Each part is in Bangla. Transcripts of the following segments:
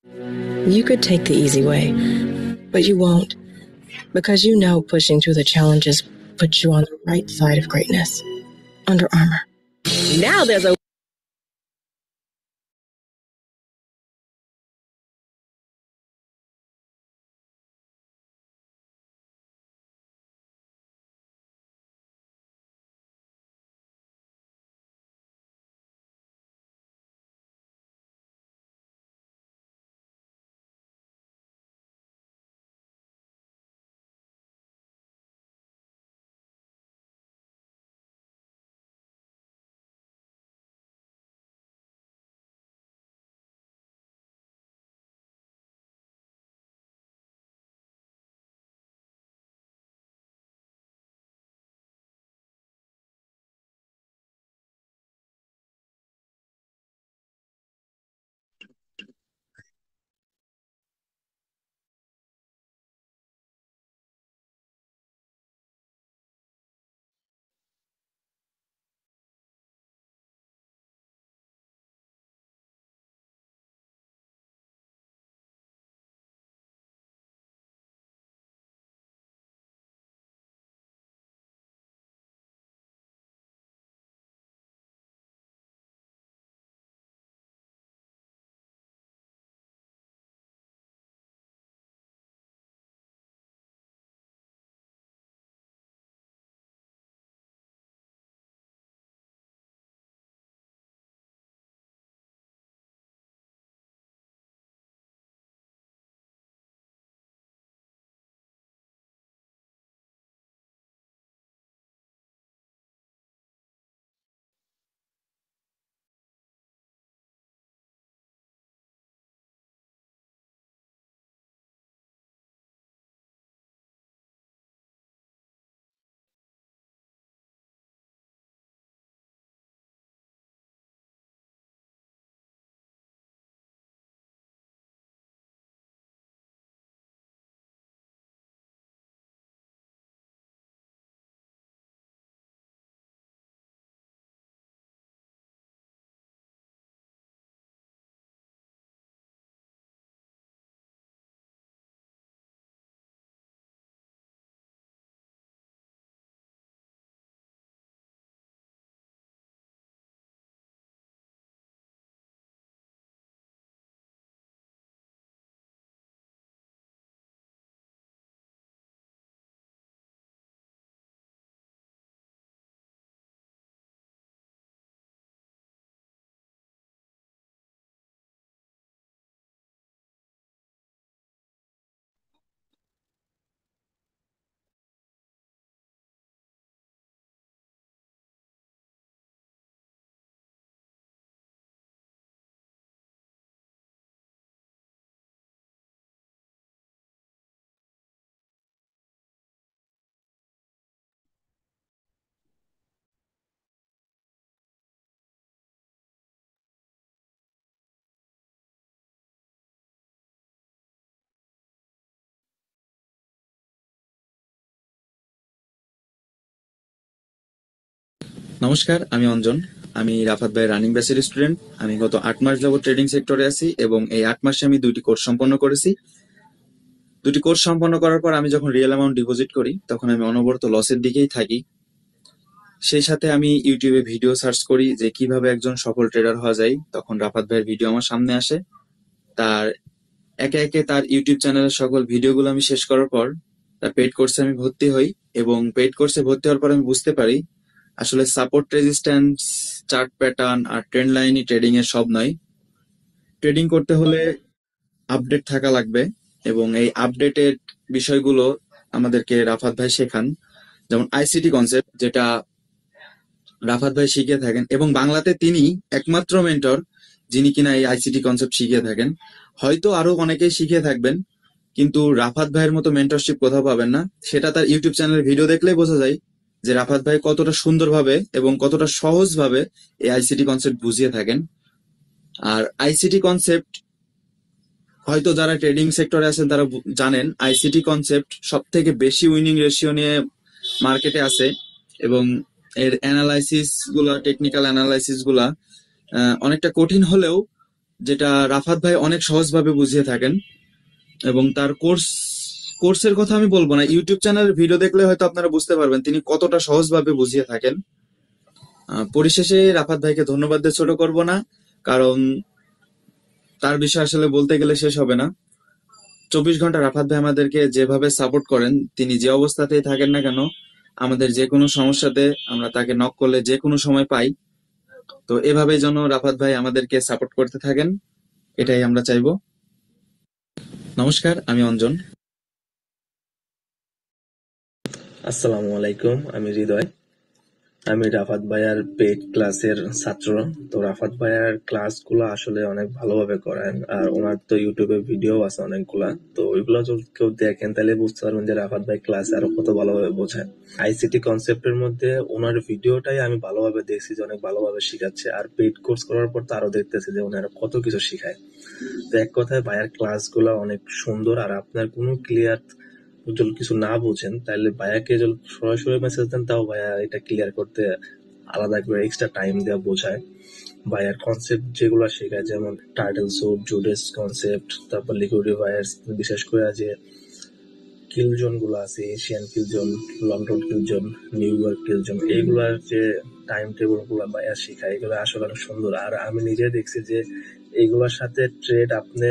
You could take the easy way, but you won't, because you know pushing through the challenges puts you on the right side of greatness. Under Armour. Now there's a নমস্কার, আমি অঞ্জন। আমি রাফাত ভাইয়ের রানিং ব্যাচের স্টুডেন্ট। আমি গত 8 মাস যাবত ট্রেডিং সেক্টরে আছি এবং এই 8 মাসে আমি 2টি কোর্স সম্পন্ন করেছি। 2টি কোর্স সম্পন্ন করার পর আমি যখন রিয়েল অ্যামাউন্ট ডিপোজিট করি তখন আমি অনবরত লসের দিকেই থাকি। সেই সাথে আমি ইউটিউবে ভিডিও সার্চ করি যে কিভাবে একজন সফল ট্রেডার হওয়া যায়। তখন রাফাত ভাইয়ের ভিডিও আমার সামনে আসে। তার একে একে তার ইউটিউব চ্যানেলের সকল ভিডিওগুলো আমি শেষ করার পর তার পেইড কোর্সে আমি ভর্তি হই এবং পেইড কোর্সে ভর্তি হওয়ার পর আমি বুঝতে পারি আসলে সাপোর্ট রেজিস্ট্যান্স, চার্ট প্যাটার্ন আর ট্রেন্ড লাইনই ট্রেডিং এর সব নয়। ট্রেডিং করতে হলে আপডেট থাকা লাগবে এবং এই আপডেটেড বিষয়গুলো আমাদেরকে রাফাত ভাই শেখান। যেমন আইসিটি কনসেপ্ট, যেটা রাফাত ভাই শিখিয়ে থাকেন এবং বাংলাতে তিনি একমাত্র মেন্টর যিনি কিনা এই আইসিটি কনসেপ্ট শিখিয়ে থাকেন। হয়তো আরো অনেকেই শিখিয়ে থাকবেন, কিন্তু রাফাত ভাইয়ের মতো মেন্টরশিপ কোথাও পাবেন না। সেটা তার ইউটিউব চ্যানেলের ভিডিও দেখলেই বোঝা যায় যে রাফাত ভাই কতটা সুন্দরভাবে এবং কতটা সহজভাবে এই আইসিটি কনসেপ্ট বুঝিয়ে থাকেন। আর আইসিটি কনসেপ্ট হয়তো যারা ট্রেডিং সেক্টরে আছেন তারা জানেন আইসিটি কনসেপ্ট সব থেকে বেশি উইনিং রেশিও নিয়ে মার্কেটে আছে এবং এর অ্যানালাইসিস গুলা, টেকনিক্যাল অ্যানালাইসিস গুলা অনেকটা কঠিন হলেও যেটা রাফাত ভাই অনেক সহজভাবে বুঝিয়ে থাকেন। এবং তার কোর্সের কথা আমি বলবো না, ইউটিউব চ্যানেলের ভিডিও দেখলে হয়তো আপনারা বুঝতে পারবেন তিনি কতটা সহজভাবে বুঝিয়ে থাকেন। পরিশেষে রাফাত ভাইকে ধন্যবাদ দিয়ে ছোট করব না, কারণ তার বিষয় আসলে বলতে গেলে শেষ হবে না। 24 ঘন্টা রাফাত ভাই আমাদেরকে যেভাবে সাপোর্ট করেন, তিনি যে অবস্থাতেই থাকেন না কেন, আমাদের যে কোনো সমস্যাতে আমরা তাকে নক করলে যে কোনো সময় পাই। তো এভাবেই যেন রাফাত ভাই আমাদেরকে সাপোর্ট করতে থাকেন, এটাই আমরা চাইবো। নমস্কার, আমি অঞ্জন। আসসালামু আলাইকুম, আমি হৃদয়। আমি রাফাত ভাইয়ার পেইড ক্লাসের ছাত্র। তো রাফাত ভাইয়ার ক্লাসগুলো আসলে অনেক ভালোভাবে করেন, আর ওনার তো ইউটিউবে ভিডিও আছে অনেকগুলা। তো ওইগুলো যদি কেউ দেখেন তাহলে বুঝতে পারবেন যে রাফাত ভাই ক্লাস আরো কত ভালোভাবে বোঝায়। আইসিটি কনসেপ্টের মধ্যে ওনার ভিডিওটাই আমি ভালোভাবে দেখছি যে অনেক ভালোভাবে শিখাচ্ছে, আর পেইড কোর্স করার পর তো আরো দেখতেছি যে ওনারা কত কিছু শিখায়। তো এক কথায় ভাইয়ার ক্লাসগুলো অনেক সুন্দর। আর আপনার কোনো ক্লিয়ার যদি কিছু না বুঝেন তাহলে ভাইয়াকে যদি সরাসরি মেসেজ দেন, তাও ভাইয়া এটা ক্লিয়ার করতে আলাদা করে এক্সট্রা টাইম দেওয়া বোঝায়। ভাইয়ার কনসেপ্ট যেগুলো শেখায়, যেমন টাইটেল সুট, জুডেস কনসেপ্ট, তারপর লিকুইড ভাইয়ার্স, বিশেষ করে যে কিল জোন গুলো আছে, এশিয়ান কিল জোন, লন্ডন কিল জোন, নিউ ইয়র্ক কিল জোন, এইগুলার যে টাইম টেবিল গুলো ভাইয়া শেখায়, এগুলো আসলে অনেক সুন্দর। আর আমি নিজে দেখছি যে এইগুলোর সাথে ট্রেড আপনি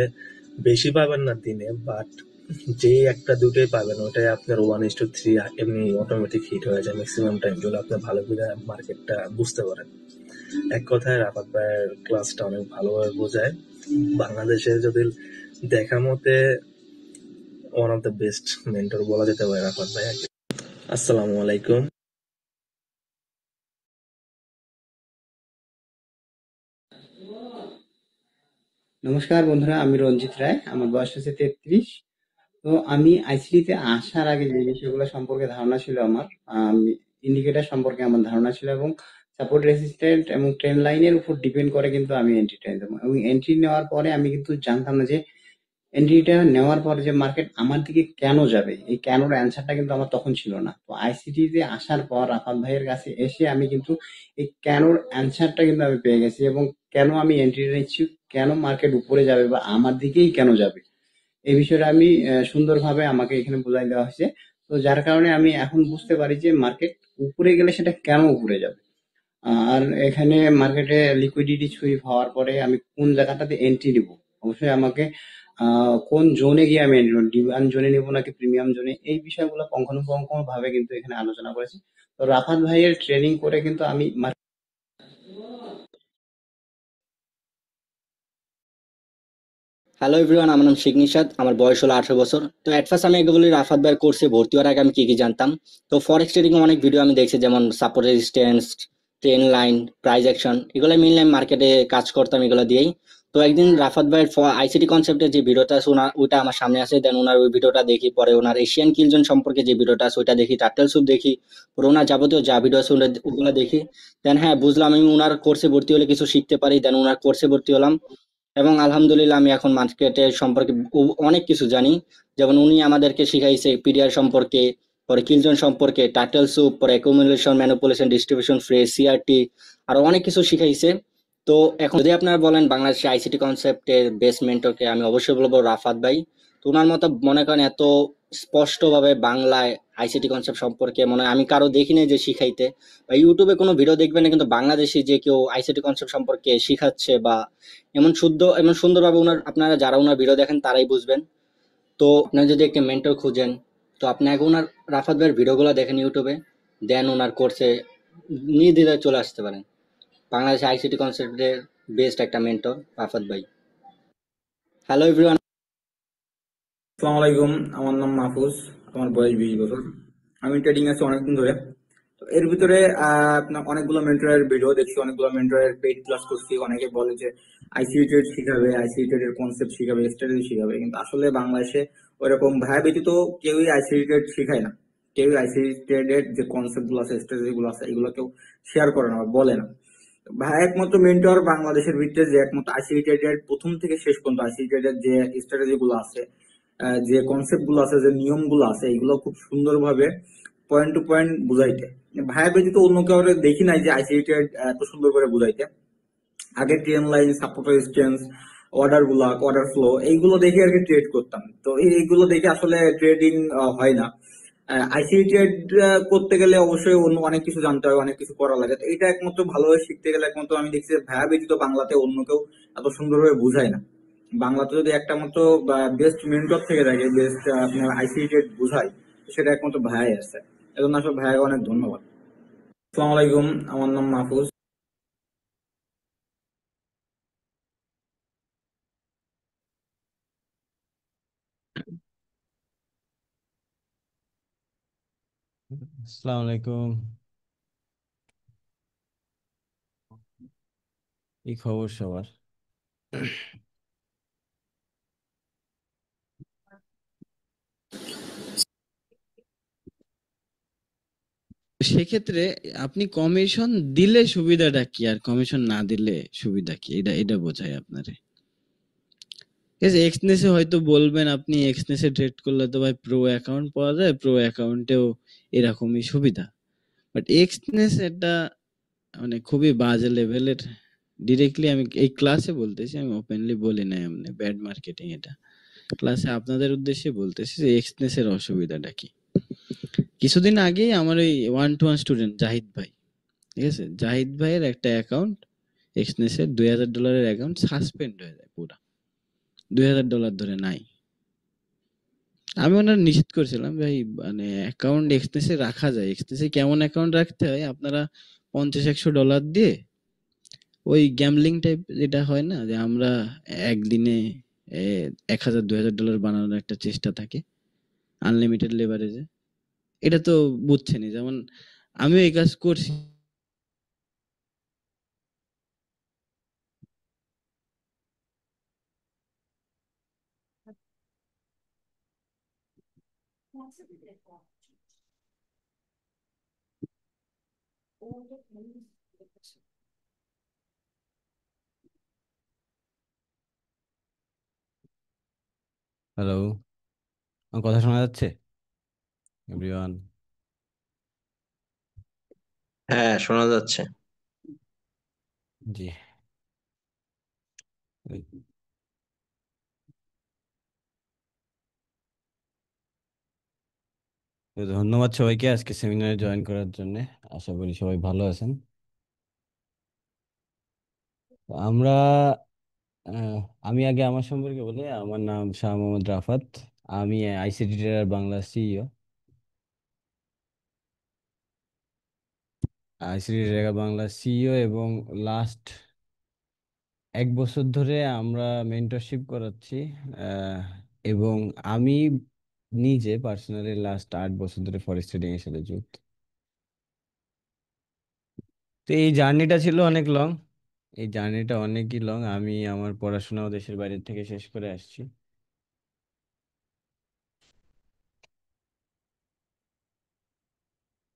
বেশি পাবেন না দিনে, বাট যে একটা দুটোই পাবেন ওটাই আপনার 1:3 এমনি অটোমেটিক হিট হয়ে যায় ম্যাক্সিমাম টাইম, যদি আপনি ভালো করে মার্কেটটা বুঝতে পারেন। এক কথায় রাফাত ভাইয়ের ক্লাসটা অনেক ভালোভাবে বোঝায়। বাংলাদেশে যদি দেখা মতে one of the best mentor বলা যেতে পারে রাফাত ভাইয়াকে। আসসালামু আলাইকুম। নমস্কার বন্ধুরা, আমি রঞ্জিত রায়। আমার বয়স হচ্ছে 33। তো আমি আইসিটিতে আসার আগে যে বিষয়গুলো সম্পর্কে ধারণা ছিল আমার, ইন্ডিকেটর সম্পর্কে আমার ধারণা ছিল, এবং সাপোর্ট রেসিস্ট্যান্ট এবং ট্রেন্ড লাইনের উপর ডিপেন্ড করে কিন্তু আমি এন্ট্রিটা নিতাম। এবং এন্ট্রি নেওয়ার পরে আমি কিন্তু জানতাম না যে এন্ট্রিটা নেওয়ার পরে যে মার্কেট আমার দিকে কেন যাবে, এই কেনর অ্যান্সারটা কিন্তু আমার তখন ছিল না। তো আইসিটিতে আসার পর রাফাত ভাইয়ের কাছে এসে আমি কিন্তু এই কেনর অ্যান্সারটা কিন্তু আমি পেয়ে গেছি, এবং কেন আমি এন্ট্রিটা নিচ্ছি, কেন মার্কেট উপরে যাবে বা আমার দিকেই কেন যাবে, এই বিষয়টা আমি সুন্দরভাবে আমাকে এখানে বোঝাই দেওয়া হয়েছে। তো যার কারণে আমি এখন বুঝতে পারি যে মার্কেট উপরে গেলে সেটা কেন উপরে যাবে। আর এখানে মার্কেটে লিকুইডিটি সুইপ হওয়ার পরে আমি কোন জায়গাটাতে এন্ট্রি নিব, অবশ্যই আমাকে কোন জোনে গিয়ে আমি এন্ট্রি নেব, ডিমান্ড জোনে নিব নাকি প্রিমিয়াম জোনে, এই বিষয়গুলো পুঙ্খানুপুঙ্খ ভাবে কিন্তু এখানে আলোচনা করেছি। তো রাফাত ভাইয়ের ট্রেনিং করে কিন্তু আমি হ্যালো এভরিওয়ান, আমার নাম শেখ নিশাদ, আমার বয়স হলো 18 বছর। তো এট ফার্স্ট আমি আগে বলি রাফাত ভাইয়ের কোর্সে ভর্তি হওয়ার আগে আমি কি কি জানতাম। তো ফরেক্স ট্রেডিং অনেক ভিডিও আমি দেখছি, যেমন support resistance, train line, price action, এগুলো মেনলি আমি মার্কেটে কাজ করতাম, এগুলো দিয়েই। তো একদিন রাফাত ভাইয়ের আইসিটি কনসেপ্টের যে ভিডিওটা আছে ওইটা আমার সামনে আসে, দেন ওনার ওই ভিডিওটা দেখি, পরে ওনার এশিয়ান কিলজন সম্পর্কে যে ভিডিওটা আছে ওইটা দেখি, টার্টেল সুপ দেখি, পরে ওনার যাবতীয় যা ভিডিও আছে ওগুলো দেখি। দেন হ্যাঁ বুঝলাম আমি ওনার কোর্সে ভর্তি হলে কিছু শিখতে পারি, দেন ওনার কোর্সে ভর্তি হলাম। এবং আলহামদুলিল্লাহ আমি এখন মার্কেটের সম্পর্কে অনেক কিছু জানি। যেমন উনি আমাদেরকে শিখাইছে পিডিআর সম্পর্কে, পরে কিলজন সম্পর্কে, টার্টেল সুপ, পরে accumulation, manipulation, distribution, phrase, CRT, আরো অনেক কিছু শিখাইছে। তো এখন যদি আপনারা বলেন বাংলাদেশে আইসিটি কনসেপ্টের বেস্ট মেন্টরকে, আমি অবশ্যই বলবো রাফাত ভাই। তো ওনার মতো মনে করেন এত স্পষ্টভাবে বাংলায় আইসিটি কনসেপ্ট সম্পর্কে মনে হয় আমি কারো দেখিনি যে শিখাইতে, বা ইউটিউবে কোনো ভিডিও দেখবেন না কিন্তু বাংলাদেশি যে কেউ আইসিটি কনসেপ্ট সম্পর্কে শিখাচ্ছে, বা এমন শুদ্ধ এমন সুন্দরভাবে আপনারা যারা ওনার ভিডিও দেখেন তারাই বুঝবেন। তো আপনারা যদি একটা মেন্টর খুঁজেন, তো আপনি আগে ওনার রাফাত ভাইয়ের ভিডিওগুলো দেখেন ইউটিউবে, দেন ওনার কোর্সে নির্দ্বিধায় চলে আসতে পারেন। বাংলাদেশে আইসিটি কনসেপ্টের বেস্ট একটা মেন্টর রাফাত ভাই। হ্যালো এভরিওয়ান, আসসালামু আলাইকুম, আমার নাম মাহফুজ, আমার বয়স 20 বছর। আমি ট্রেডিং আছি অনেকদিন ধরে। তো এর ভিতরে আপনার অনেকগুলো মেন্টরের ভিডিও দেখছি, অনেকগুলো মেন্টরের পেইড ক্লাস করছি। অনেকে বলে যে আইসিটি ট্রেড শিখাবে, আইসিটি ট্রেডের কনসেপ্ট শিখাবে, স্ট্র্যাটেজি শিখাবে, কিন্তু আসলে বাংলাদেশে ওইরকম ভাইয়া ব্যতীত কেউই আইসিটি ট্রেড শিখায় না। কেউই আইসিটি ট্রেডের যে কনসেপ্ট গুলো আছে, স্ট্র্যাটেজি গুলো আছে, এগুলো কেউ শেয়ার করে না বা বলে না। ভাই একমাত্র মেন্টর বাংলাদেশের ভিতরে যে একমাত্র আইসিটি ট্রেডের প্রথম থেকে শেষ পর্যন্ত আইসিটি ট্রেডের যে স্ট্র্যাটেজি গুলো আছে, যে কনসেপ্ট গুলো আছে, যে নিয়ম গুলো আছে, এগুলো খুব সুন্দরভাবে পয়েন্ট টু পয়েন্ট বুঝাইতে। ভাইয়া ব্যতীত অন্য কেউ দেখি নাই যে আইসিটি এত সুন্দর করে বুঝাইতে। আগে train line, support resistance, order গুলা, অর্ডার ফ্লো, এইগুলো দেখে আর কি ট্রেড করতাম। তো এইগুলো দেখে আসলে ট্রেডিং হয় না। আইসিটি ট্রেড করতে গেলে অবশ্যই অন্য অনেক কিছু জানতে হয়, অনেক কিছু করা লাগে। তো এটা একমাত্র ভালোভাবে শিখতে গেলে একমাত্র আমি দেখছি যে ভাইয়া ব্যতীত বাংলাতে অন্য কেউ এত সুন্দরভাবে বুঝায় না। বাংলাতে যদি একটা মতো বেস্ট মেন্টর থেকে থাকে, বেস্ট আপনার আইসিটি ট্রেড বুঝায়, সেটা একমাত্র ভাইয়াই আছে। এজন্য আসলে ভাইয়াকে অনেক ধন্যবাদ। আসসালামু আলাইকুম, আমার নাম মাহফুজ। আসসালামু আলাইকুম। কি খবর সবার? সেক্ষেত্রে আপনি কমিশন দিলে সুবিধাটা কি আর কমিশন না দিলে সুবিধা কি, এটা এটা বোঝায় আপনারে। ঠিক আছে, এক্সনেসে হয়তো বলবেন আপনি এক্সনেসে ট্রেড করলে তো ভাই প্রো অ্যাকাউন্ট পাওয়া যায়, প্রো অ্যাকাউন্টেও এরকমই সুবিধা। বাট এক্সনেস এটা মানে খুবই বাজে লেভেলের। ডিরেক্টলি আমি এই ক্লাসে বলতেছি, আমি ওপেনলি বলি নাই, এমনি ব্যাড মার্কেটিং এটা। ক্লাসে আপনাদের উদ্দেশ্যে বলতেছি যে এক্সনেসের অসুবিধাটা কি। কিছুদিন আগেই আমার ওই one two one student Zahid ভাই, ঠিক আছে, জাহিদ ভাইয়ের একটা অ্যাকাউন্ট এক্সনেসের $2000 অ্যাকাউন্ট সাসপেন্ড হয়ে যায় পুরা, $2000 ধরে নাই। আমি ওনার নিষেধ করেছিলাম ভাই, মানে অ্যাকাউন্ট এক্সনেসে রাখা যায়, এক্সনেসে কেমন অ্যাকাউন্ট রাখতে হয়, আপনারা 50-100 ডলার দিয়ে ওই গ্যামলিং টাইপ যেটা হয় না, যে আমরা একদিনে 1000-2000 ডলার বানানোর একটা চেষ্টা থাকে আনলিমিটেড লেভারেজে, এটা তো বুঝছেনই। যেমন আমিও এই কাজ করছি। হ্যালো, আমার কথা শোনা যাচ্ছে এভরিওয়ান? হ্যাঁ, শোনা যাচ্ছে। জি, তো ধন্যবাদ সবাইকে আজকে সেমিনারে জয়েন করার জন্য। আশা করি সবাই ভালো আছেন। তো আমরা আহ, আমি আগে আমার সম্পর্কে বলি। আমার নাম শাহ মোহাম্মদ রাফাত। আমি ICT trader Bangla CEO. ICT trader Bangla CEO এবং লাস্ট 1 বছর ধরে আমরা মেন্টরশিপ করাচ্ছি। আহ, এবং আমি নিজে পার্সোনালি লাস্ট 8 বছর ধরে ফরেক্স ট্রেডিং এর সাথে যুক্ত। তো এই জার্নিটা ছিল অনেক লং, এই জার্নিটা অনেকই লং। আমি আমার পড়াশোনাও দেশের বাইরে থেকে শেষ করে আসছি।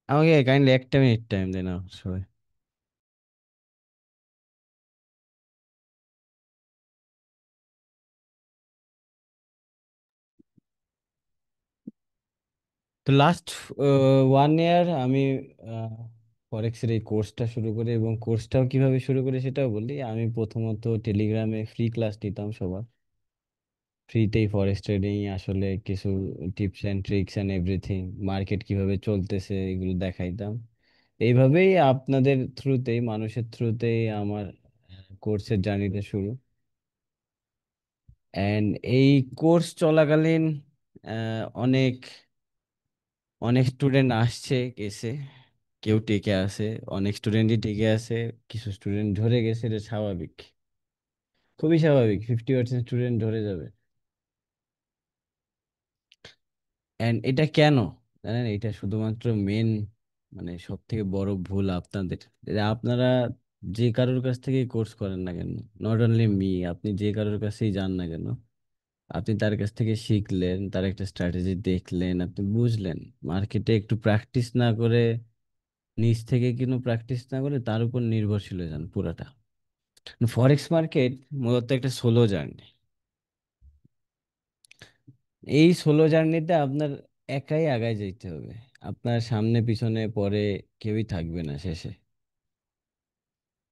আমাকে কাইন্ডলি একটা মিনিট টাইম দেন সবাই। তো লাস্ট 1 ইয়ার আমি ফরেক্সের এই কোর্সটা শুরু করি, এবং কোর্সটাও কিভাবে শুরু করি সেটাও বলি। আমি প্রথমত টেলিগ্রামে ফ্রি ক্লাস নিতাম সবার, ফ্রিতেই ফরেক্স ট্রেডিং আসলে কিছু tips and tricks and everything, market কিভাবে চলতেছে এগুলো দেখাইতাম। এইভাবেই আপনাদের থ্রুতেই, মানুষের থ্রুতেই আমার কোর্সের জার্নিটা শুরু। অ্যান্ড এই কোর্স চলাকালীন অনেক অনেক স্টুডেন্ট আসছে গেছে, কেউ টিকে আছে, অনেক স্টুডেন্টই টিকে আছে, কিছু স্টুডেন্ট ঝরে গেছে, এটা স্বাভাবিক, খুবই স্বাভাবিক। 50% স্টুডেন্ট ঝরে যাবে। এন্ড এটা কেন জানেন? এটা শুধুমাত্র মেন, মানে সব থেকে বড় ভুল আপনাদের, যে আপনারা যে কারোর কাছ থেকে কোর্স করেন না কেন, নট অনলি মি, আপনি যে কারোর কাছেই যান না কেন, আপনি তার কাছ থেকে শিখলেন, তার একটা স্ট্র্যাটেজি দেখলেন, আপনি বুঝলেন। মার্কেটে একটু প্র্যাকটিস না করে, নিজ থেকে কোনো প্র্যাকটিস না করে তার উপর নির্ভরশীল হয়ে যান পুরাটা। ফরেক্স মার্কেট মূলত একটা সোলো জার্নি। এই সোলো জার্নিতে আপনার একাই আগায় যেতে হবে। আপনার সামনে পিছনে পরে কেউই থাকবে না শেষে।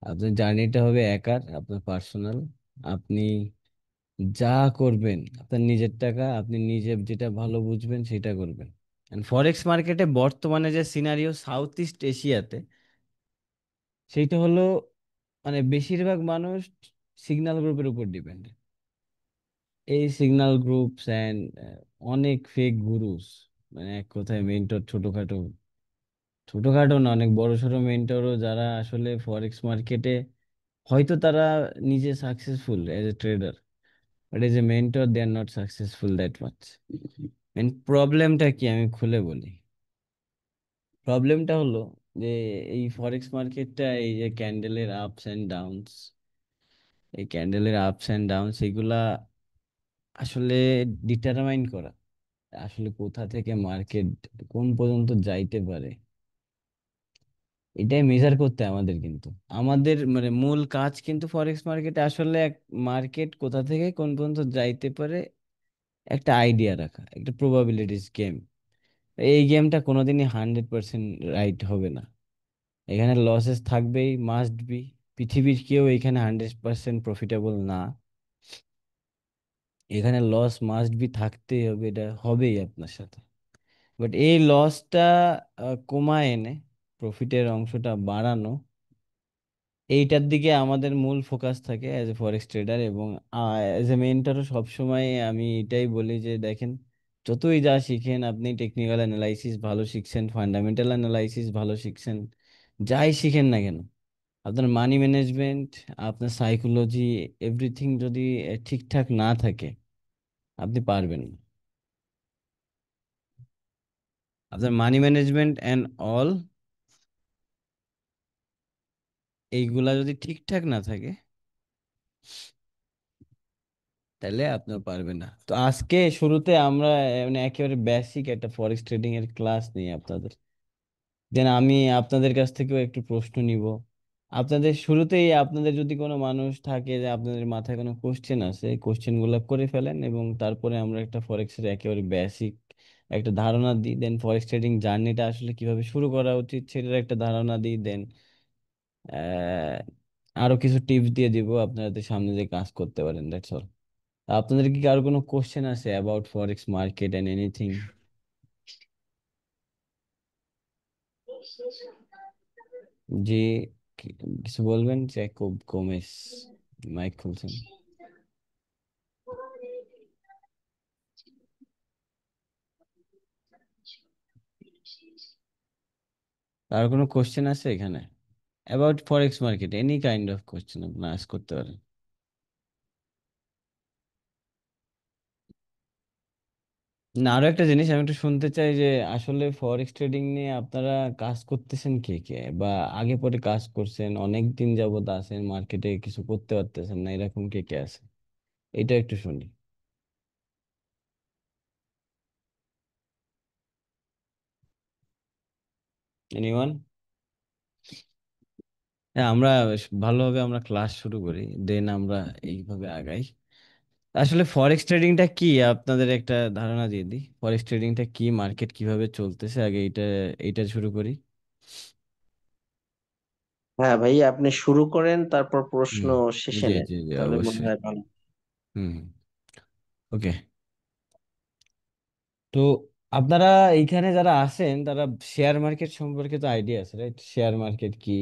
আপনার জার্নিটা হবে একার, আপনার পার্সোনাল। আপনি যা করবেন আপনার নিজের টাকা, আপনি নিজে যেটা ভালো বুঝবেন সেটা করবেন। ফরেক্স মার্কেটে বর্তমানে যে সিনারিও সাউথ ইস্ট এশিয়াতে, সেইটা হলো মানে বেশিরভাগ মানুষ সিগন্যাল গ্রুপের উপর ডিপেন্ড। এই সিগন্যাল গ্রুপস অ্যান্ড অনেক ফেক গুরুস, মানে এক কথায় মেন্টর, ছোটখাটো ছোটখাটো না, অনেক বড় সড়ো মেন্টরও, যারা আসলে ফরেক্স মার্কেটে হয়তো তারা নিজে successful as a trader, but as a mentor they are not successful that much. And প্রবলেমটা কি আমি খুলে বলি। প্রবলেমটা হলো যে এই ফরেক্স মার্কেটটা, এই যে ক্যান্ডেলের আপস অ্যান্ড ডাউনস, এই ক্যান্ডেলের আপস অ্যান্ড ডাউনস এগুলা আসলে ডিটারমাইন করা, আসলে কোথা থেকে মার্কেট কোন পর্যন্ত যাইতে পারে, এটাই মেজার করতে আমাদের। কিন্তু আমাদের মানে মূল কাজ কিন্তু ফরেক্স মার্কেটে আসলে এক মার্কেট কোথা থেকে কোন পর্যন্ত যাইতে পারে একটা আইডিয়া রাখা, একটা প্রবাবিলিটিস গেম। এই গেমটা কোনোদিনই 100% রাইট হবে না, এখানে লসেস থাকবেই, মাস্ট বি। পৃথিবীর কেউ এখানে 100% প্রফিটেবল না, এখানে লস মাস্ট বি থাকতেই হবে, এটা হবেই আপনার সাথে। বাট এই লসটা কমায় এনে প্রফিটের অংশটা বাড়ানো, এইটার দিকে আমাদের মূল ফোকাস থাকে অ্যাজ এ ফরেক্স ট্রেডার। এবং অ্যাজ এ মেন্টরও সবসময় আমি এটাই বলি যে দেখেন, যতই যা শিখেন, আপনি টেকনিক্যাল অ্যানালাইসিস ভালো শিখছেন, ফান্ডামেন্টাল অ্যানালাইসিস ভালো শিখছেন, যাই শিখেন না কেন, আপনার মানি ম্যানেজমেন্ট, আপনার সাইকোলজি, এভরিথিং যদি ঠিকঠাক না থাকে, আপনি পারবেন না। আপনার মানি ম্যানেজমেন্ট অ্যান্ড অল এইগুলা যদি ঠিকঠাক না থাকে, তাহলে আপনার পারবে না। তো আজকে শুরুতে আমরা মানে একেবারে বেসিক একটা ফরেক্স ট্রেডিং এর ক্লাস নিই আপনাদের, দেন আমি আপনাদের কাছ থেকেও একটু প্রশ্ন নিব। আপনাদের শুরুতেই আপনাদের যদি কোনো মানুষ থাকে যে আপনাদের মাথায় কোনো কোশ্চেন আছে, কোশ্চেন গুলো করে ফেলেন, এবং তারপরে আমরা একটা ফরেক্সের একেবারে বেসিক একটা ধারণা দিই, দেন ফরেক্স ট্রেডিং জার্নিটা আসলে কিভাবে শুরু করা উচিত সেটার একটা ধারণা দিই, দেন আরো কিছু টিপস দিয়ে দিব আপনারা যাতে সামনে যে কাজ করতে পারেন। That's all. আপনাদের কি কারো কোনো কোশ্চেন আছে about forex market and anything? জি, কি- কিছু বলবেন? জ্যাকব গোমেস, মাইক খুলছেন। আর কোনো কোশ্চেন আছে এখানে about forex market? Any kind of question আপনি আস্ক করতে পারেন। না, আরো একটা জিনিস আমি একটু শুনতে চাই যে আসলে ফরেক্স ট্রেডিং নিয়ে আপনারা কাজ করতেছেন কে কে, বা আগে পরে কাজ করছেন, অনেক দিন যাবত আছেন মার্কেটে, কিছু করতে পারতেছেন না, এরকম কে কে আছে? এটা একটু শুনি। এনিওয়ান? হ্যাঁ, আমরা ভালোভাবে আমরা ক্লাস শুরু করি, দেন আমরা এইভাবে আগাই। আসলে ফরেক্স ট্রেডিংটা কি আপনাদের একটা ধারণা দিয়ে দিই, ফরেক্স ট্রেডিংটা কি, মার্কেট কিভাবে চলতেছে, আগে এইটা এইটা শুরু করি। হ্যাঁ ভাই, আপনি শুরু করেন, তারপর প্রশ্ন হুম, শেষে জি নেন, জি জি, তাহলে মনে অবশ্যই। হয় ভালো। হুম, ওকে। তো আপনারা এইখানে যারা আছেন তারা শেয়ার মার্কেট সম্পর্কে তো আইডিয়া আছে, রাইট? শেয়ার মার্কেট কি,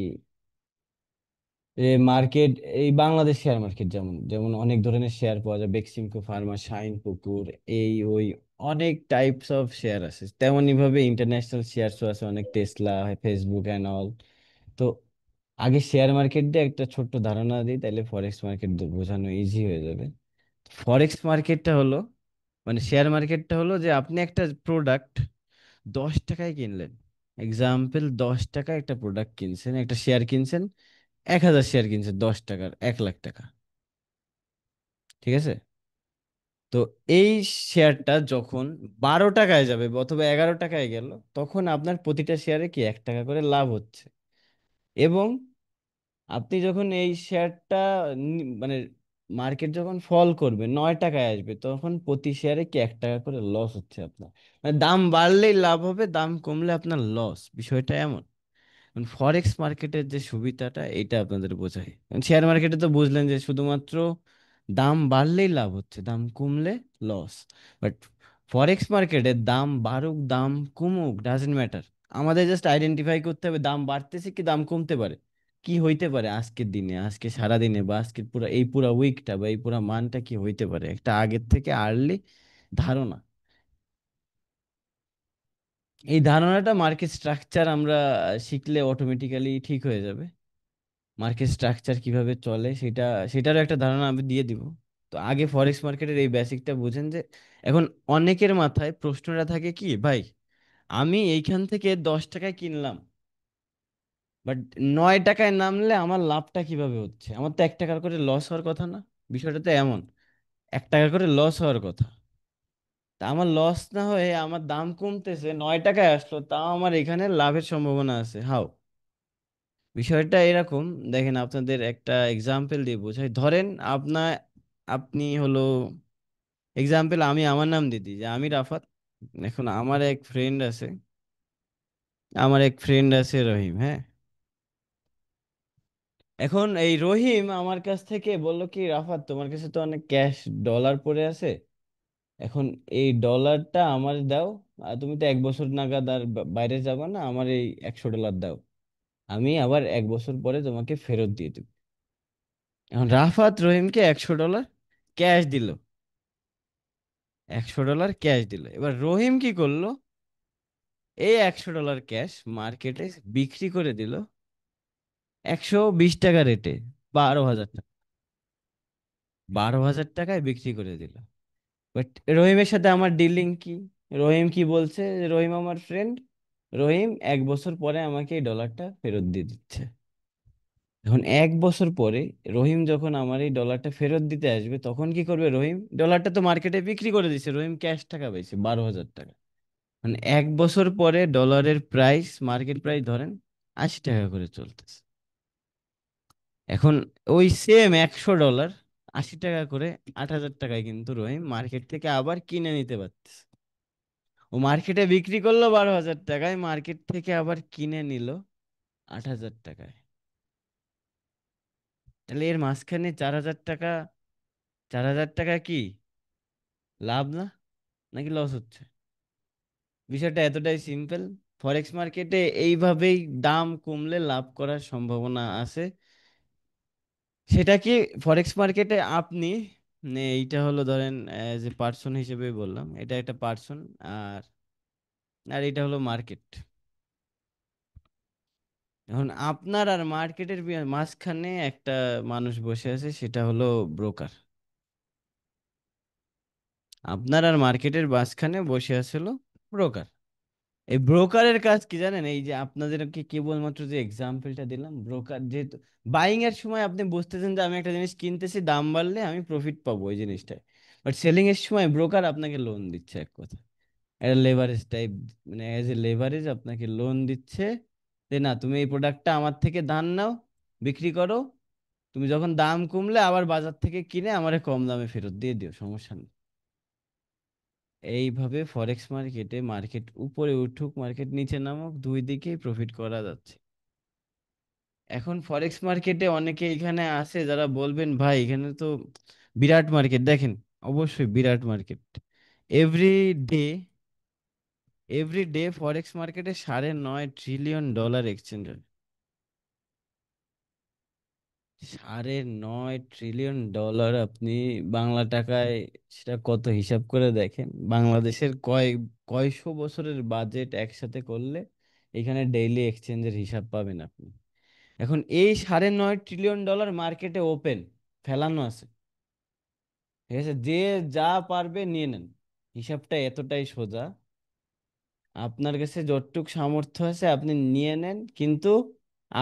মার্কেট, এই বাংলাদেশ শেয়ার মার্কেট যেমন যেমন অনেক ধরনের শেয়ার পাওয়া যায়, বেক্সিমকো ফার্মা, শাইন পুকুর, এই ওই অনেক টাইপস অফ শেয়ার আছে, তেমনই ভাবে ইন্টারন্যাশনাল শেয়ারসও আছে অনেক, টেসলা, ফেসবুক অ্যান্ড অল। তো আগে শেয়ার মার্কেট দিয়ে একটা ছোট্ট ধারণা দিই, তাহলে ফরেক্স মার্কেট বোঝানো ইজি হয়ে যাবে। ফরেক্স মার্কেটটা হলো, মানে শেয়ার মার্কেটটা হলো যে আপনি একটা প্রোডাক্ট 10 টাকায় কিনলেন, এক্সাম্পল 10 টাকায় একটা প্রোডাক্ট কিনছেন, একটা শেয়ার কিনছেন, 1,000 শেয়ার কিনছেন 10 টাকার, 1 লাখ টাকা, ঠিক আছে? তো এই শেয়ারটা যখন 12 টাকায় যাবে অথবা 11 টাকায় গেল, তখন আপনার প্রতিটা শেয়ারে কি 1 টাকা করে লাভ হচ্ছে। এবং আপনি যখন এই শেয়ারটা মানে মার্কেট যখন ফল করবে, 9 টাকায় আসবে, তখন প্রতি শেয়ারে কি 1 টাকা করে লস হচ্ছে আপনার। মানে দাম বাড়লেই লাভ হবে, দাম কমলে আপনার লস, বিষয়টা এমন। ফরেক্স মার্কেটের যে সুবিধাটা, এটা আপনাদের বোঝায়। শেয়ার মার্কেটে তো বুঝলেন যে শুধুমাত্র দাম বাড়লেই লাভ হচ্ছে, দাম কমলে লস। বাট ফরেক্স মার্কেটে দাম বাড়ুক দাম কমুক ডাজেন্ট ম্যাটার, আমাদের জাস্ট আইডেন্টিফাই করতে হবে দাম বাড়তেছে কি দাম কমতে পারে, কি হইতে পারে আজকের দিনে, আজকে সারা দিনে, বা আজকের পুরা উইকটা বা এই পুরা মানটা কি হইতে পারে, একটা আগের থেকে আর্লি ধারণা। এই ধারণাটা মার্কেট স্ট্রাকচার আমরা শিখলে অটোমেটিক্যালি ঠিক হয়ে যাবে। মার্কেট স্ট্রাকচার কিভাবে চলে সেটারও একটা ধারণা আমি দিয়ে দিব। তো আগে ফরেক্স মার্কেটের এই বেসিকটা বুঝেন যে এখন অনেকের মাথায় প্রশ্নটা থাকে কি ভাই, আমি এইখান থেকে 10 টাকায় কিনলাম, বাট 9 টাকায় নামলে আমার লাভটা কিভাবে হচ্ছে, আমার তো 1 টাকার করে লস হওয়ার কথা না। বিষয়টা তো এমন, 1 টাকা করে লস হওয়ার কথা। তা আমার লস না হয়ে আমার দাম কমতেছে, 9 টাকায় আসলো, তাও আমার এখানে লাভের সম্ভাবনা আছে। হাউ? বিষয়টা এরকম, দেখেন আপনাদের একটা এক্সাম্পল দিয়ে বোঝাই। ধরেন আপনি হলো এক্সাম্পল, আমি আমার নাম দিয়ে দিই যে আমি রাফাত। এখন আমার এক ফ্রেন্ড আছে রহিম, হ্যাঁ। এখন এই রহিম আমার কাছ থেকে বলল কি, রাফাত তোমার কাছে তো অনেক ক্যাশ ডলার পড়ে আছে, এখন এই ডলারটা আমার দাও, আর তুমি তো 1 বছর নাগাদ আর বাইরে যাবে না, আমার এই $100 দাও, আমি আবার 1 বছর পরে তোমাকে ফেরত দিয়ে দেব। এখন রাফাত রহিমকে $100 ক্যাশ দিল, $100 ক্যাশ দিল। এবার রহিম কি করলো, এই $100 ক্যাশ মার্কেটে বিক্রি করে দিল 120 টাকা রেটে, 12,000 টাকা, 12,000 টাকায় বিক্রি করে দিল। বাট রহিমের সাথে আমার ডিলিং কি, রহিম কি বলছে, যে রহিম আমার ফ্রেন্ড, রহিম 1 বছর পরে আমাকে এই ডলারটা ফেরত দিয়ে দিচ্ছে। এখন 1 বছর পরে রহিম যখন আমার এই ডলারটা ফেরত দিতে আসবে, তখন কি করবে রহিম, ডলারটা তো মার্কেটে বিক্রি করে দিচ্ছে, রহিম ক্যাশ টাকা পাইছে 12,000 টাকা। মানে 1 বছর পরে ডলারের প্রাইস, মার্কেট প্রাইস ধরেন 80 টাকা করে চলতেছে। এখন ওই সেম $100 80 টাকা করে, 8,000 টাকায় কিন্তু রহিম মার্কেট থেকে আবার কিনে নিতে পারতেছে। ও মার্কেটে বিক্রি করলো 12,000 টাকায়, মার্কেট থেকে আবার কিনে নিল 8,000 টাকায়। তাহলে এর মাঝখানে 4,000 টাকা, 4,000 টাকা কি লাভ না, নাকি লস হচ্ছে? বিষয়টা এতটাই সিম্পল। ফরেক্স মার্কেটে এইভাবেই দাম কমলে লাভ করার সম্ভাবনা আছে। সেটা কি, ফরেক্স মার্কেটে আপনি এইটা হলো ধরেন যে পার্সন হিসেবে বললাম, এটা একটা পার্সন, আর আর এটা হলো মার্কেট। এখন আপনার আর মার্কেটের মাঝখানে একটা মানুষ বসে আছে, সেটা হলো ব্রোকার। আপনার আর মার্কেটের মাঝখানে বসে আছে হলো ব্রোকার। এই ব্রোকারের কাজ কি জানেন, এই যে আপনাদেরকে কেবলমাত্র যে এক্সাম্পলটা দিলাম, ব্রোকার যেহেতু বাইং এর সময় আপনি বুঝতেছেন যে আমি একটা জিনিস কিনতেছি, দাম বাড়লে আমি প্রফিট পাবো ওই জিনিসটায়, বাট সেলিং এর সময় ব্রোকার আপনাকে লোন দিচ্ছে, এক কথা একটা লেভারেজ টাইপ, মানে এজ এ লেভারেজ আপনাকে লোন দিচ্ছে, যে না তুমি এই প্রোডাক্টটা আমার থেকে ধার নাও, বিক্রি করো, তুমি যখন দাম কমলে আবার বাজার থেকে কিনে আমারে কম দামে ফেরত দিয়ে দিও, সমস্যা নেই। এইভাবে ফরেক্স মার্কেটে মার্কেট উপরে উঠুক মার্কেট নিচে নামুক, দুই দিকেই প্রফিট করা যাচ্ছে। এখন ফরেক্স মার্কেটে অনেকে এখানে আছে যারা বলবেন ভাই এখানে তো বিরাট মার্কেট, দেখেন অবশ্যই বিরাট market. Every day every day forex মার্কেটে $9.5 ট্রিলিয়ন এক্সচেঞ্জ হয়। $9.5 ট্রিলিয়ন আপনি বাংলা টাকায় সেটা কত হিসাব করে দেখেন, বাংলাদেশের কয়শো বছরের বাজেট একসাথে করলে এখানে ডেইলি এক্সচেঞ্জের হিসাব পাবেন আপনি। এখন এই $9.5 ট্রিলিয়ন মার্কেটে ওপেন ফেলানো আছে, ঠিক আছে, যে যা পারবে নিয়ে নেন। হিসাবটা এতটাই সোজা, আপনার কাছে যতটুক সামর্থ্য আছে আপনি নিয়ে নেন, কিন্তু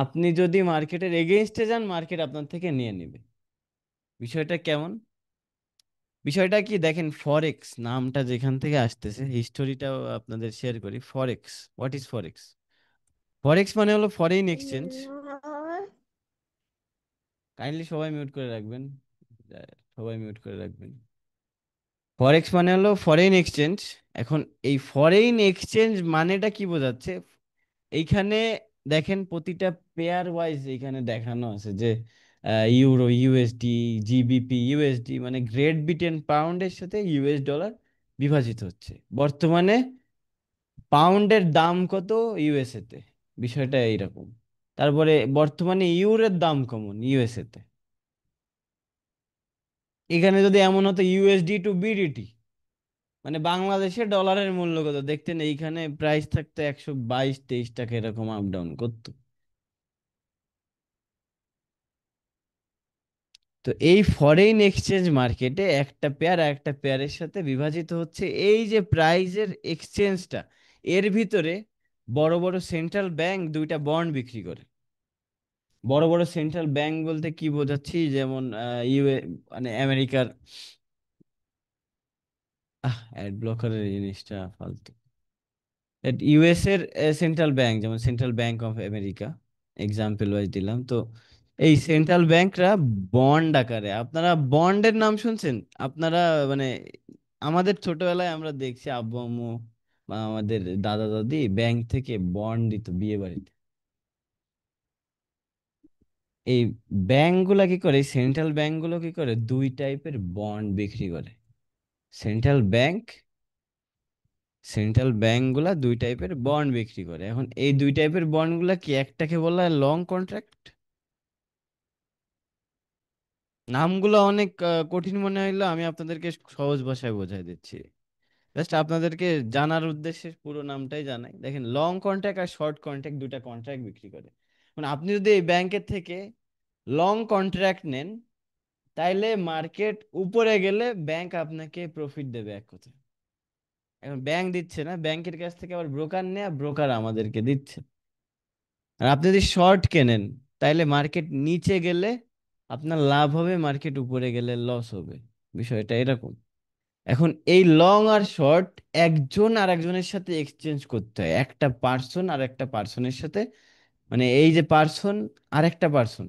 আপনি যদি মার্কেটের এগেইনস্টে যান, মার্কেট আপনার থেকে নিয়ে নেবে। বিষয়টা কেমন, বিষয়টা কি দেখেন, ফরেক্স নামটা যেখান থেকে আসতেছে, হিস্টোরিটাও আপনাদের শেয়ার করি। ফরেক্স, হোয়াট ইজ ফরেক্স? ফরেক্স মানে হলো ফরেন এক্সচেঞ্জ। কাইন্ডলি সবাই মিউট করে রাখবেন, সবাই মিউট করে রাখবেন। ফরেক্স মানে হলো ফরেন এক্সচেঞ্জ। এখন এই ফরেন এক্সচেঞ্জ মানেটা কি বোঝাচ্ছে, এইখানে দেখেন প্রতিটা পেয়ার ওয়াইজ এখানে দেখানো আছে যে ইউরো ইউএসডি, জিবিপি ইউএসডি, মানে গ্রেট ব্রিটেন পাউন্ডের সাথে ইউএস ডলার বিভাজিত হচ্ছে বর্তমানে। পাউন্ডের দাম কত ইউএসএ তে, বিষয়টা এইরকম। তারপরে বর্তমানে ইউরোর দাম কেমন ইউএসএ তে। এখানে যদি এমন হতো ইউএসডি টু বিডিটি, মানে বাংলাদেশে ডলারের মূল্য কত দেখতেন, এইখানে প্রাইস থাকতো 122-23 টাকা, এরকম আপ ডাউন করতো। তো এই ফরেন এক্সচেঞ্জ মার্কেটে একটা পেয়ার আর একটা পেয়ারের সাথে বিভাজিত হচ্ছে, এই যে প্রাইজের এক্সচেঞ্জটা, এর ভিতরে বড় বড় সেন্ট্রাল ব্যাংক দুইটা বন্ড বিক্রি করে। বড় বড় সেন্ট্রাল ব্যাংক বলতে কি বোঝাচ্ছি, যেমন ইউএ, মানে আমেরিকার, অ্যাড ব্লকারের জিনিসটা ফালতু। ইউএস এর সেন্ট্রাল ব্যাংক, যেমন central bank of America, example wise দিলাম তো। এই সেন্ট্রাল ব্যাংকরা বন্ড আকারে, আপনারা বন্ডের নাম শুনছেন আপনারা, মানে আমাদের ছোটবেলায় আমরা দেখছি আব্বু আম্মু বা আমাদের দাদা দাদি ব্যাংক থেকে বন্ড দিত বিয়ে বাড়িতে। এই ব্যাংকগুলা কি করে, সেন্ট্রাল ব্যাংকগুলো কি করে, দুই টাইপের বন্ড বিক্রি করে। সেন্ট্রাল ব্যাংক সেন্ট্রাল ব্যাংক গুলা দুই টাইপের বন্ড বিক্রি করে। এখন এই দুই টাইপের বন্ড গুলা কি, একটাকে বলা হয় লং কন্ট্রাক্ট। নামগুলো অনেক কঠিন মনে হইলো, আমি আপনাদেরকে সহজ ভাষায় বোঝাই দিচ্ছি। জাস্ট আপনাদেরকে জানার উদ্দেশ্যে পুরো নামটাই জানাই। দেখেন, লং কন্ট্রাক্ট আর শর্ট কন্ট্রাক্ট দুইটা কন্ট্রাক্ট বিক্রি করে। মানে আপনি যদি এই ব্যাংকের থেকে লং কন্ট্রাক্ট নেন, তাইলে মার্কেট উপরে গেলে ব্যাংক আপনাকে প্রফিট দেবে এক কথা। এখন ব্যাংক দিচ্ছে না, ব্যাংকের কাছ থেকে আবার ব্রোকার নেয়া, ব্রোকার আমাদেরকে দিচ্ছে। আর আপনি যদি শর্ট কেনেন, তাইলে মার্কেট নিচে গেলে আপনার লাভ হবে, মার্কেট উপরে গেলে লস হবে। বিষয়টা এরকম। এখন এই লং আর শর্ট একজন আর একজনের সাথে এক্সচেঞ্জ করতে হয়, একটা পার্সন আর একটা পার্সনের সাথে। মানে এই যে পার্সন আর একটা পার্সন,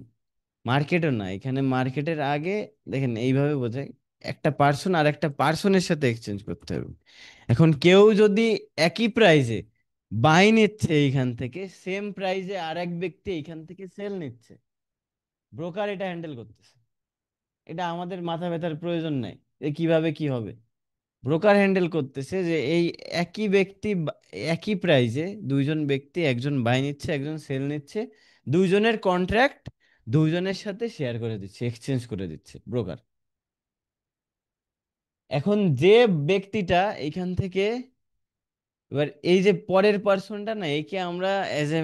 মার্কেটও না, এখানে মার্কেটের আগে দেখেন এইভাবে বোঝায়, একটা পার্সন আর একটা পার্সনের সাথে এক্সচেঞ্জ করতে হবে। এখন কেউ যদি একই প্রাইজে বাই নিচ্ছে এইখান থেকে, সেম প্রাইজে আর এক ব্যক্তি এইখান থেকে সেল নিচ্ছে, ব্রোকার এটা হ্যান্ডেল করতেছে। এটা আমাদের মাথা ব্যথার প্রয়োজন নাই যে কিভাবে কি হবে। ব্রোকার হ্যান্ডেল করতেছে যে এই একই ব্যক্তি একই প্রাইজে দুইজন ব্যক্তি, একজন বাই নিচ্ছে একজন সেল নিচ্ছে, দুইজনের কন্ট্রাক্ট দুইজনের সাথে শেয়ার করে দিচ্ছে, এক্সচেঞ্জ করে দিচ্ছে ব্রোকার। এখন যে ব্যক্তিটা এখান থেকে, এবার এই যে পরের পার্সনটা না, একে আমরা এজ এ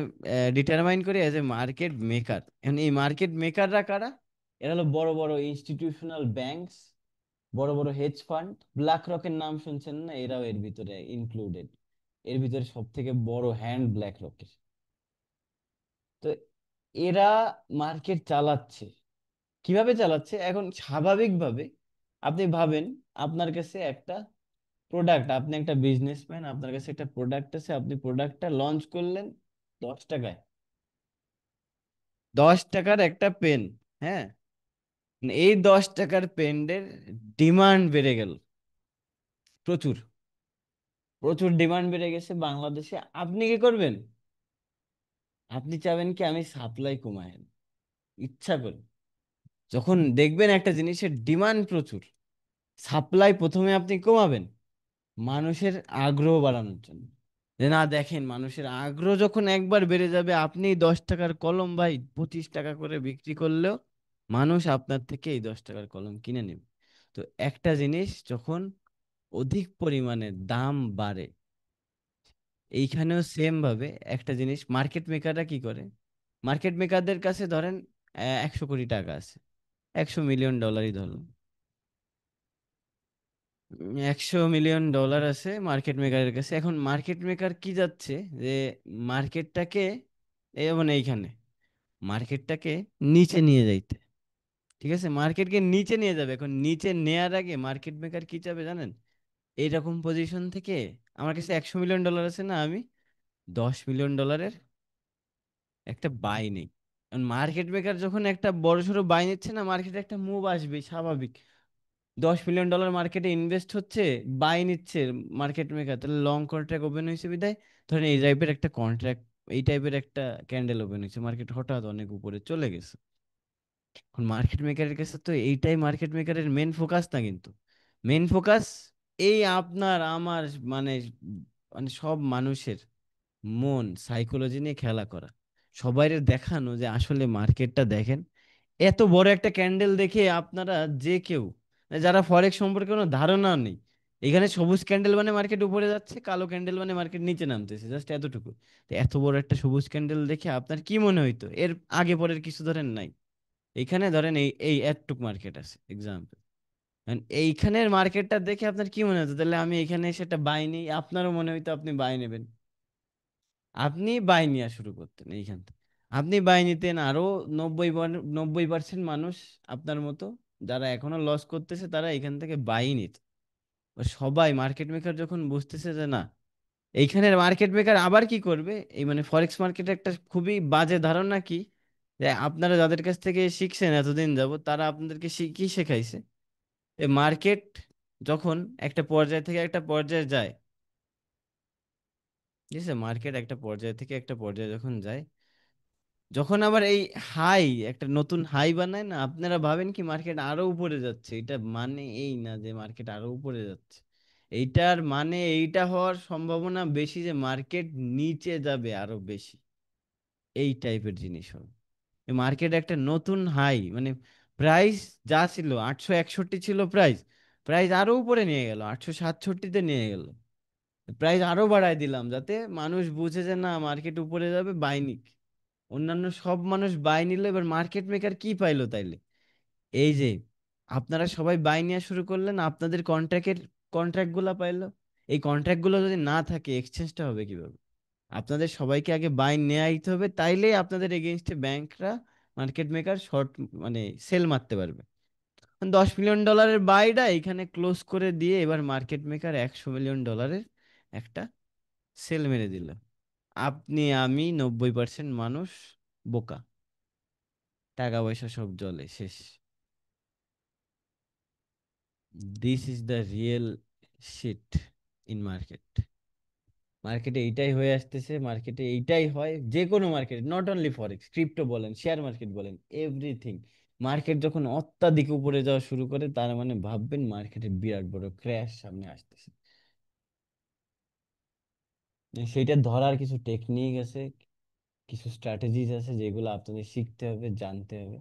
ডিটারমাইন করি এজ এ মার্কেট মেকার। এখন এই মার্কেট মেকাররা কারা? এরা হলো বড় বড় ইনস্টিটিউশনাল ব্যাংকস, বড় বড় হেজ ফান্ড। ব্ল্যাক রকের নাম শুনছেন না, এরাও এর ভিতরে ইনক্লুডেড। এর ভিতরে সব থেকে বড় হ্যান্ড ব্ল্যাক রকের। তো এরা মার্কেট চালাচ্ছে। কিভাবে চালাচ্ছে? এখন স্বাভাবিকভাবে আপনি ভাবেন, আপনার কাছে একটা প্রোডাক্ট, আপনি একটা বিজনেসম্যান, আপনার কাছে একটা প্রোডাক্ট আছে, আপনি প্রোডাক্টটা লঞ্চ করলেন 10 টাকায়, 10 টাকার একটা পেন। হ্যাঁ, এই 10 টাকার পেনের ডিমান্ড বেড়ে গেল, প্রচুর প্রচুর ডিমান্ড বেড়ে গেছে বাংলাদেশে। আপনি কি করবেন? আপনি চাবেন কি আমি সাপ্লাই কমাই আনি, ইচ্ছা করে। যখন দেখবেন একটা জিনিসের ডিমান্ড প্রচুর, সাপ্লাই প্রথমে আপনি কমাবেন মানুষের আগ্রহ বাড়ানোর জন্য। যে না, দেখেন মানুষের আগ্রহ যখন একবার বেড়ে যাবে, আপনি 10 টাকার কলম ভাই 25 টাকা করে বিক্রি করলেও মানুষ আপনার থেকে এই 10 টাকার কলম কিনে নেবে। তো একটা জিনিস যখন অধিক পরিমাণে দাম বাড়ে, এইখানেও সেম ভাবে একটা জিনিস মার্কেট মেকাররা কি করে, মার্কেট মেকারদের কাছে ধরেন 100 কোটি টাকা আছে, 100 মিলিয়ন ডলারই ধরুন। 100 মিলিয়ন ডলার আছে মার্কেট মেকারের কাছে। এখন মার্কেট মেকার কি যাচ্ছে, যে মার্কেটটাকে, যেমন এইখানে মার্কেটটাকে নিচে নিয়ে যাইতে, ঠিক আছে, মার্কেটকে নিচে নিয়ে যাবে। এখন নিচে নেয়ার আগে মার্কেট মেকার কি চাবে জানেন? এইরকম পজিশন থেকে আমার কাছে 100 মিলিয়ন ডলার আছে না, আমি 10 মিলিয়ন ডলারের একটা বাই নেই। মার্কেট মেকার যখন একটা বড় সড়ো বাই নিচ্ছে না, মার্কেটে একটা মুভ আসবে স্বাভাবিক। 10 মিলিয়ন ডলার মার্কেটে ইনভেস্ট হচ্ছে, বাই নিচ্ছে মার্কেট মেকার, তাহলে লং কন্ট্রাক্ট ওপেন হয়েছে বিদায়, ধরেন এই টাইপের একটা কন্ট্রাক্ট, এই টাইপের একটা ক্যান্ডেল ওপেন হয়েছে, মার্কেট হঠাৎ অনেক উপরে চলে গেছে। এখন মার্কেট মেকারের কাছে তো এইটাই মার্কেট মেকারের মেন ফোকাস না, কিন্তু মেন ফোকাস এই আপনার আমার মানে মানে সব মানুষের মন সাইকোলজি নিয়ে খেলা করা, সবাইরে দেখানো যে আসলে মার্কেটটা দেখেন। এত বড় একটা ক্যান্ডেল দেখে আপনারা যে কেউ যারা ফরেক্স সম্পর্কে কোনো ধারণা নেই, এখানে সবুজ ক্যান্ডেল মানে মার্কেট উপরে যাচ্ছে, কালো ক্যান্ডেল মানে মার্কেট নিচে নামতেছে, জাস্ট এতটুকু। তো এত বড় একটা সবুজ ক্যান্ডেল দেখে আপনার কি মনে হইতো? এর আগে পরের কিছু ধরেন নাই, এইখানে ধরেন এই এই এতটুক মার্কেট আছে এক্সাম্পল, এইখানের মার্কেটটা দেখে আপনার কি মনে হতো? তাহলে আমি এখানে সেটা বাই নেই, আপনারও মনে হইতো আপনি বাই নেবেন, আপনি বাই নেওয়া শুরু করতেন এইখান থেকে। আপনি বাই নিতেন, আরো 90% মানুষ আপনার মতো যারা এখনো লস করতেছে তারা এখান থেকে বাই নিত। সবাই মার্কেট মেকার যখন বুঝতেছে যে না, এইখানের মার্কেট মেকার আবার কি করবে, এই মানে ফরেক্স মার্কেটে একটা খুবই বাজে ধারণা কি, যে আপনারা যাদের কাছ থেকে শিখছেন এতদিন যাবত তারা আপনাদেরকে কি শেখাইছে, এই মার্কেট যখন একটা পর্যায় থেকে একটা পর্যায়ে যায়, ঠিক আছে, মার্কেট একটা পর্যায় থেকে একটা পর্যায়ে যখন যায়, যখন আবার এই হাই একটা নতুন হাই বানায় না, আপনারা ভাবেন কি মার্কেট আরো উপরে যাচ্ছে, এটা মানে এই না যে মার্কেট আরো উপরে যাচ্ছে, এইটার মানে এইটা হওয়ার সম্ভাবনা বেশি যে মার্কেট নিচে যাবে আরো বেশি, এই টাইপের জিনিস হবে। মার্কেট একটা নতুন হাই মানে প্রাইস যা ছিল 861 ছিল প্রাইস, প্রাইস আরো উপরে নিয়ে গেল 867-তে নিয়ে গেল, প্রাইস আরো বাড়ায় দিলাম যাতে মানুষ বুঝে যে না মার্কেট উপরে যাবে, বাই নিক। অন্যান্য সব মানুষ বাই নিল, এবার মার্কেট মেকার কি পাইলো তাইলে? এই যে আপনারা সবাই বাই নেওয়া শুরু করলেন, আপনাদের কন্ট্রাক্ট গুলা পাইলো। এই কন্ট্রাক্ট গুলো যদি না থাকে এক্সচেঞ্জটা হবে কিভাবে? আপনাদের সবাইকে আগে বাই নেওয়াইতে হবে, তাইলেই আপনাদের এগেইনস্টে ব্যাংকরা মার্কেট মেকার শর্ট মানে সেল মারতে পারবে। $10 মিলিয়ন বাইটা এখানে ক্লোজ করে দিয়ে এবার মার্কেট মেকার $100 মিলিয়ন একটা সেল মেরে দিল। আপনি আমি 90% মানুষ বোকা, টাকা পয়সা সব জলে শেষ। This is the real shit in market. মার্কেটে এইটাই হয়ে আসতেছে, মার্কেটে এইটাই হয়, যে কোনো market, not only forex, crypto বলেন, শেয়ার মার্কেট বলেন, এভরিথিং। মার্কেট যখন অত্যাধিক উপরে যাওয়া শুরু করে তার মানে ভাববেন মার্কেটে বিরাট বড় ক্র্যাশ সামনে আসতেছে। সেইটা ধরার কিছু টেকনিক আছে, কিছু স্ট্র্যাটেজিস আছে যেগুলো আপনাদের শিখতে হবে, জানতে হবে।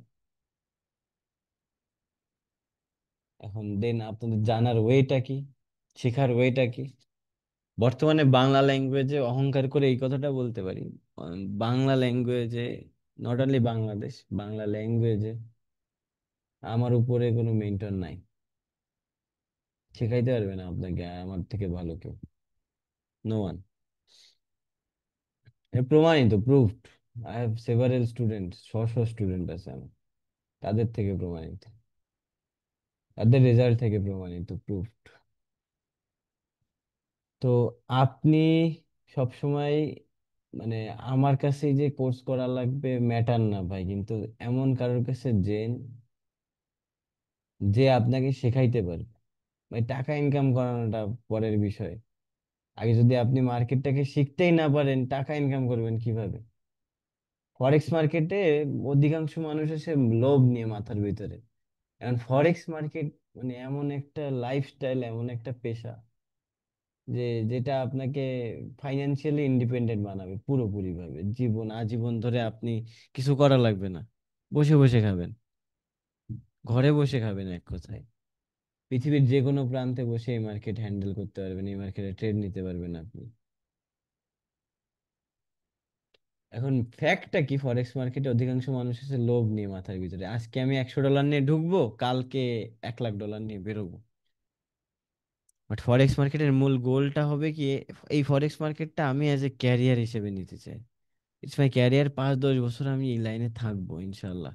এখন দেন আপনাদের জানার ওয়েটা কি, শেখার ওয়েটা কি? বর্তমানে বাংলা ল্যাঙ্গুয়েজে অহংকার করে এই কথাটা বলতে পারি, বাংলা ল্যাঙ্গুয়েজে, নট অনলি বাংলাদেশ, বাংলা ল্যাঙ্গুয়েজে আমার উপরে কোনো মেন্টর নাই, শেখাইতে পারবে না আপনাকে আমার থেকে ভালো কেউ, নো ওয়ান। প্রমাণিত, proofed. I have several student, student আছে আমার, তাদের থেকে প্রমাণিত, তাদের রেজাল্ট থেকে প্রমাণিত, প্রুফড। তো আপনি সব সময় মানে আমার কাছে যে কোর্স করা লাগবে ম্যাটার না ভাই, কিন্তু এমন কারোর কাছে যেন যে আপনাকে শেখাইতে পারবে। ভাই টাকা ইনকাম করানোটা পরের বিষয়, আগে যদি আপনি মার্কেটটাকে শিখতেই না পারেন টাকা ইনকাম করবেন কিভাবে? ফরেক্স মার্কেটে অধিকাংশ মানুষ এসে লোভ নিয়ে মাথার ভিতরে, এখন ফরেক্স মার্কেট মানে এমন একটা লাইফস্টাইল, এমন একটা পেশা যে যেটা আপনাকে ফাইন্যান্সিয়ালি ইন্ডিপেন্ডেন্ট বানাবে পুরোপুরি ভাবে, জীবন আজীবন ধরে আপনি কিছু করা লাগবে না, বসে বসে খাবেন, ঘরে বসে খাবেন, এক কথায় পৃথিবীর যে কোনো প্রান্তে বসে এই মার্কেট হ্যান্ডেল করতে পারবেন, এই মার্কেটে ট্রেড নিতে পারবেন আপনি। এখন ফ্যাক্টটা কি, ফরেক্স মার্কেটে অধিকাংশ মানুষ আছে লোভ নিয়ে মাথার ভিতরে, আজকে আমি $100 নিয়ে ঢুকবো, কালকে $1,00,000 নিয়ে বেরোবো। বাট ফরেক্স মার্কেটের মূল গোলটা হবে কি, এই ফরেক্স মার্কেটটা আমি অ্যাজ এ ক্যারিয়ার হিসেবে নিতে চাই, ইটস মাই ক্যারিয়ার, 5-10 বছর আমি এই লাইনে থাকবো ইনশাল্লাহ।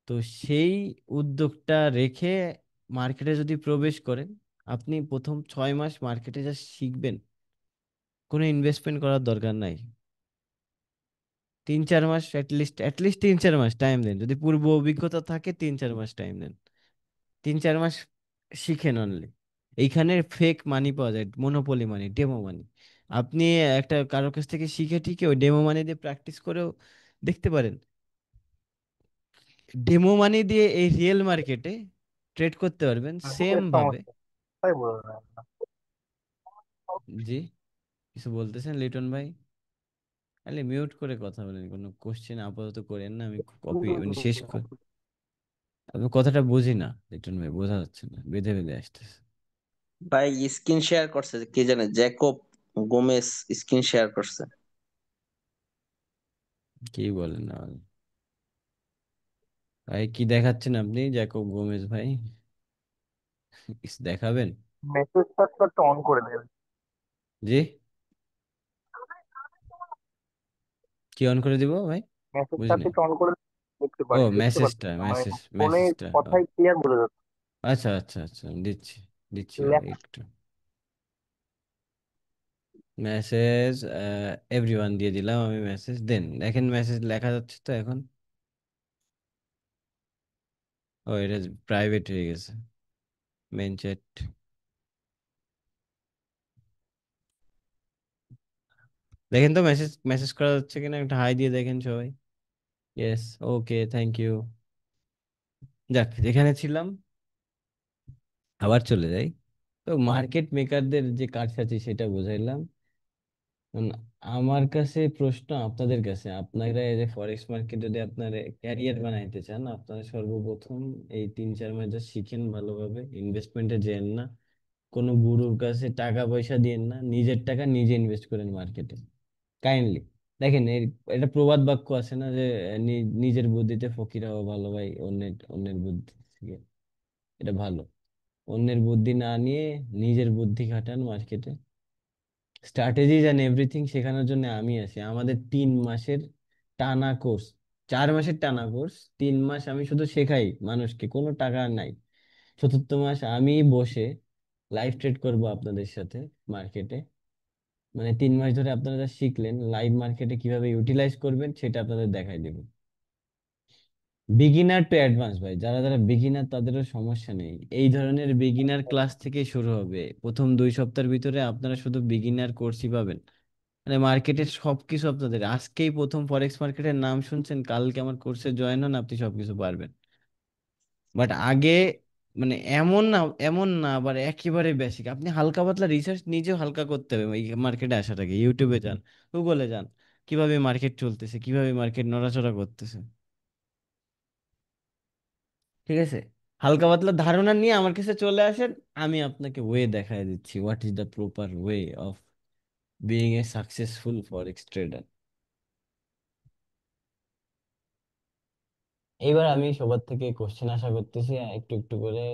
তো সেই উদ্যোগটা রেখে মার্কেটে যদি প্রবেশ করেন, আপনি প্রথম 6 মাস মার্কেটে যা শিখবেন, কোনো ইনভেস্টমেন্ট করার দরকার নাই। 3-4 মাস অ্যাটলিস্ট 3-4 মাস টাইম দেন, যদি পূর্ব অভিজ্ঞতা থাকে 3-4 মাস টাইম দেন, 3-4 মাস শিখেন অনলি। এইখানে ফেক মানি পাওয়া যায়, মনোপলি মানি, ডেমো মানি। আপনি একটা কারোর কাছ থেকে শিখে টিকে ওই ডেমো মানি দিয়ে প্র্যাকটিস করেও দেখতে পারেন ডেমো মানি দিয়ে এই রিয়েল মার্কেটে ট্রেড করতে পারবেন সেম বুকের ভাবে। সমস্যা, তাই বলুন না। জি, কিছু বলতেছেন লিটন ভাই? খালি মিউট করে কথা বলেন, কোনো কোশ্চেন আপাতত করেন না, আমি কপি মানে শেষ কর। আমি কথাটা বুঝি না লিটন ভাই, বোঝা যাচ্ছে না, বেঁধে বেঁধে আসতেছে। ভাই স্ক্রিন শেয়ার করছে, কে জানে, জ্যাকব গোমেস স্ক্রিন শেয়ার করছে। কি বলেন না ভাই, কি দেখাচ্ছেন আপনি জ্যাকব গোমেজ ভাই? কিছু দেখাবেন? মেসেজটা তো একটু অন করে দেবেন। জি, কি অন করে দিব ভাই? মেসেজটা বুঝিনি। একটু অন করে দেখতে ও, দেখতে মেসেজটা, পাচ্ছেন না, মানে মেসেজ, ফোনে মেসেজটা। কথাই ক্লিয়ার বোঝা যাচ্ছে। আচ্ছা আচ্ছা আচ্ছা, দিচ্ছি দিচ্ছি ভাই লেখা একটু। মেসেজ এভরিওয়ান দিয়ে দিলাম আমি মেসেজ, দেন দেখেন মেসেজ লেখা যাচ্ছে তো এখন। ও, এটা প্রাইভেট হয়ে গেছে, মেন চ্যাট। দেখেন তো মেসেজ মেসেজ করা যাচ্ছে কিনা, একটা হাই দিয়ে দেখেন সবাই। Yes, okay, thank you. যাক, যেখানে ছিলাম আবার চলে যাই। তো মার্কেট মেকারদের যে কারসাজি সেটা বোঝাইলাম। এখন আমার কাছে প্রশ্ন আপনাদের কাছে, আপনারা এই যে ফরেক্স মার্কেট যদি আপনার ক্যারিয়ার বানাইতে চান, আপনারা সর্বপ্রথম এই 3-4 মাস যা শিখেন ভালোভাবে, ইনভেস্টমেন্টে যেন না, কোনো গুরুর কাছে টাকা পয়সা দিয়েন না, নিজের টাকা নিজে ইনভেস্ট করেন মার্কেটে কাইন্ডলি। দেখেন এটা প্রবাদ বাক্য আছে না যে নিজের বুদ্ধিতে ফকির হওয়া ভালো ভাই, অন্যের অন্যের বুদ্ধি থেকে। এটা ভালো। অন্যের বুদ্ধি না নিয়ে নিজের বুদ্ধি খাটান মার্কেটে। স্ট্র্যাটেজিজ অ্যান্ড এভরিথিং শেখানোর জন্য আমি আছি। আমাদের 3 মাসের টানা কোর্স, 4 মাসের টানা কোর্স, 3 মাস আমি শুধু শেখাই মানুষকে, কোনো টাকা নাই। চতুর্থ মাস আমি বসে লাইভ ট্রেড করব আপনাদের সাথে মার্কেটে। মানে 3 মাস ধরে আপনারা যা শিখলেন লাইভ মার্কেটে কিভাবে ইউটিলাইজ করবেন সেটা আপনাদের দেখাই দেব। বিগিনার টু অ্যাডভান্স ভাই, যারা যারা বিগিনার তাদেরও সমস্যা নেই, এই ধরনের বিগিনার ক্লাস থেকে শুরু হবে। প্রথম 2 সপ্তাহের ভিতরে আপনারা শুধু বিগিনার কোর্সই পাবেন। মানে মার্কেটের সবকিছু আপনাদের, আজকেই প্রথম ফরেক্স মার্কেটের নাম শুনছেন, কালকে আমার কোর্সে জয়েন হন, আপনি সবকিছু পারবেন। বাট আগে মানে এমন না আবার একেবারে বেসিক, আপনি হালকা পাতলা রিসার্চ নিজেও হালকা করতে হবে। এই মার্কেটে আসার আগে ইউটিউবে যান, গুগলে যান, কিভাবে মার্কেট চলতেছে, কিভাবে মার্কেট নড়াচড়া করতেছে, ঠিক আছে? হালকা পাতলা ধারণা নিয়ে আমার কাছে চলে আসেন, আমি আপনাকে ওয়ে দেখায় দিচ্ছি, what is the proper way of being a successful forex tedder. এইবার আমি সবার থেকে কোশ্চেন আশা করতেছি, একটু একটু করে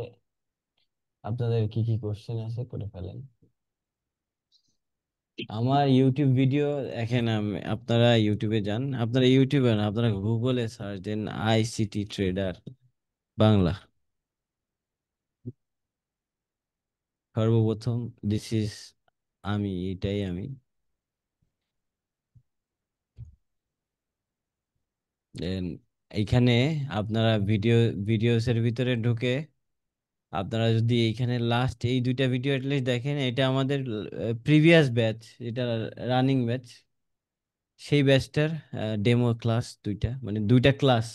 আপনাদের কি কি কোশ্চেন আছে করে ফেলেন। আমার ইউটিউব ভিডিও দেখেন, আপনারা ইউটিউবে যান, আপনারা ইউটিউবে না, আপনারা গুগলে সার্চ দেন আইসিটি ট্রেডার বাংলা। সর্বপ্রথম দিস ইজ আমি, এটাই আমি। Then এইখানে আপনারা ভিডিওস এর ভিতরে ঢুকে আপনারা যদি এইখানে লাস্ট এই 2টা ভিডিও অ্যাটলিস্ট দেখেন, এটা আমাদের প্রিভিয়াস ব্যাচ, এটা রানিং ব্যাচ, সেই ব্যাচটার ডেমো ক্লাস 2টা, মানে 2টা ক্লাস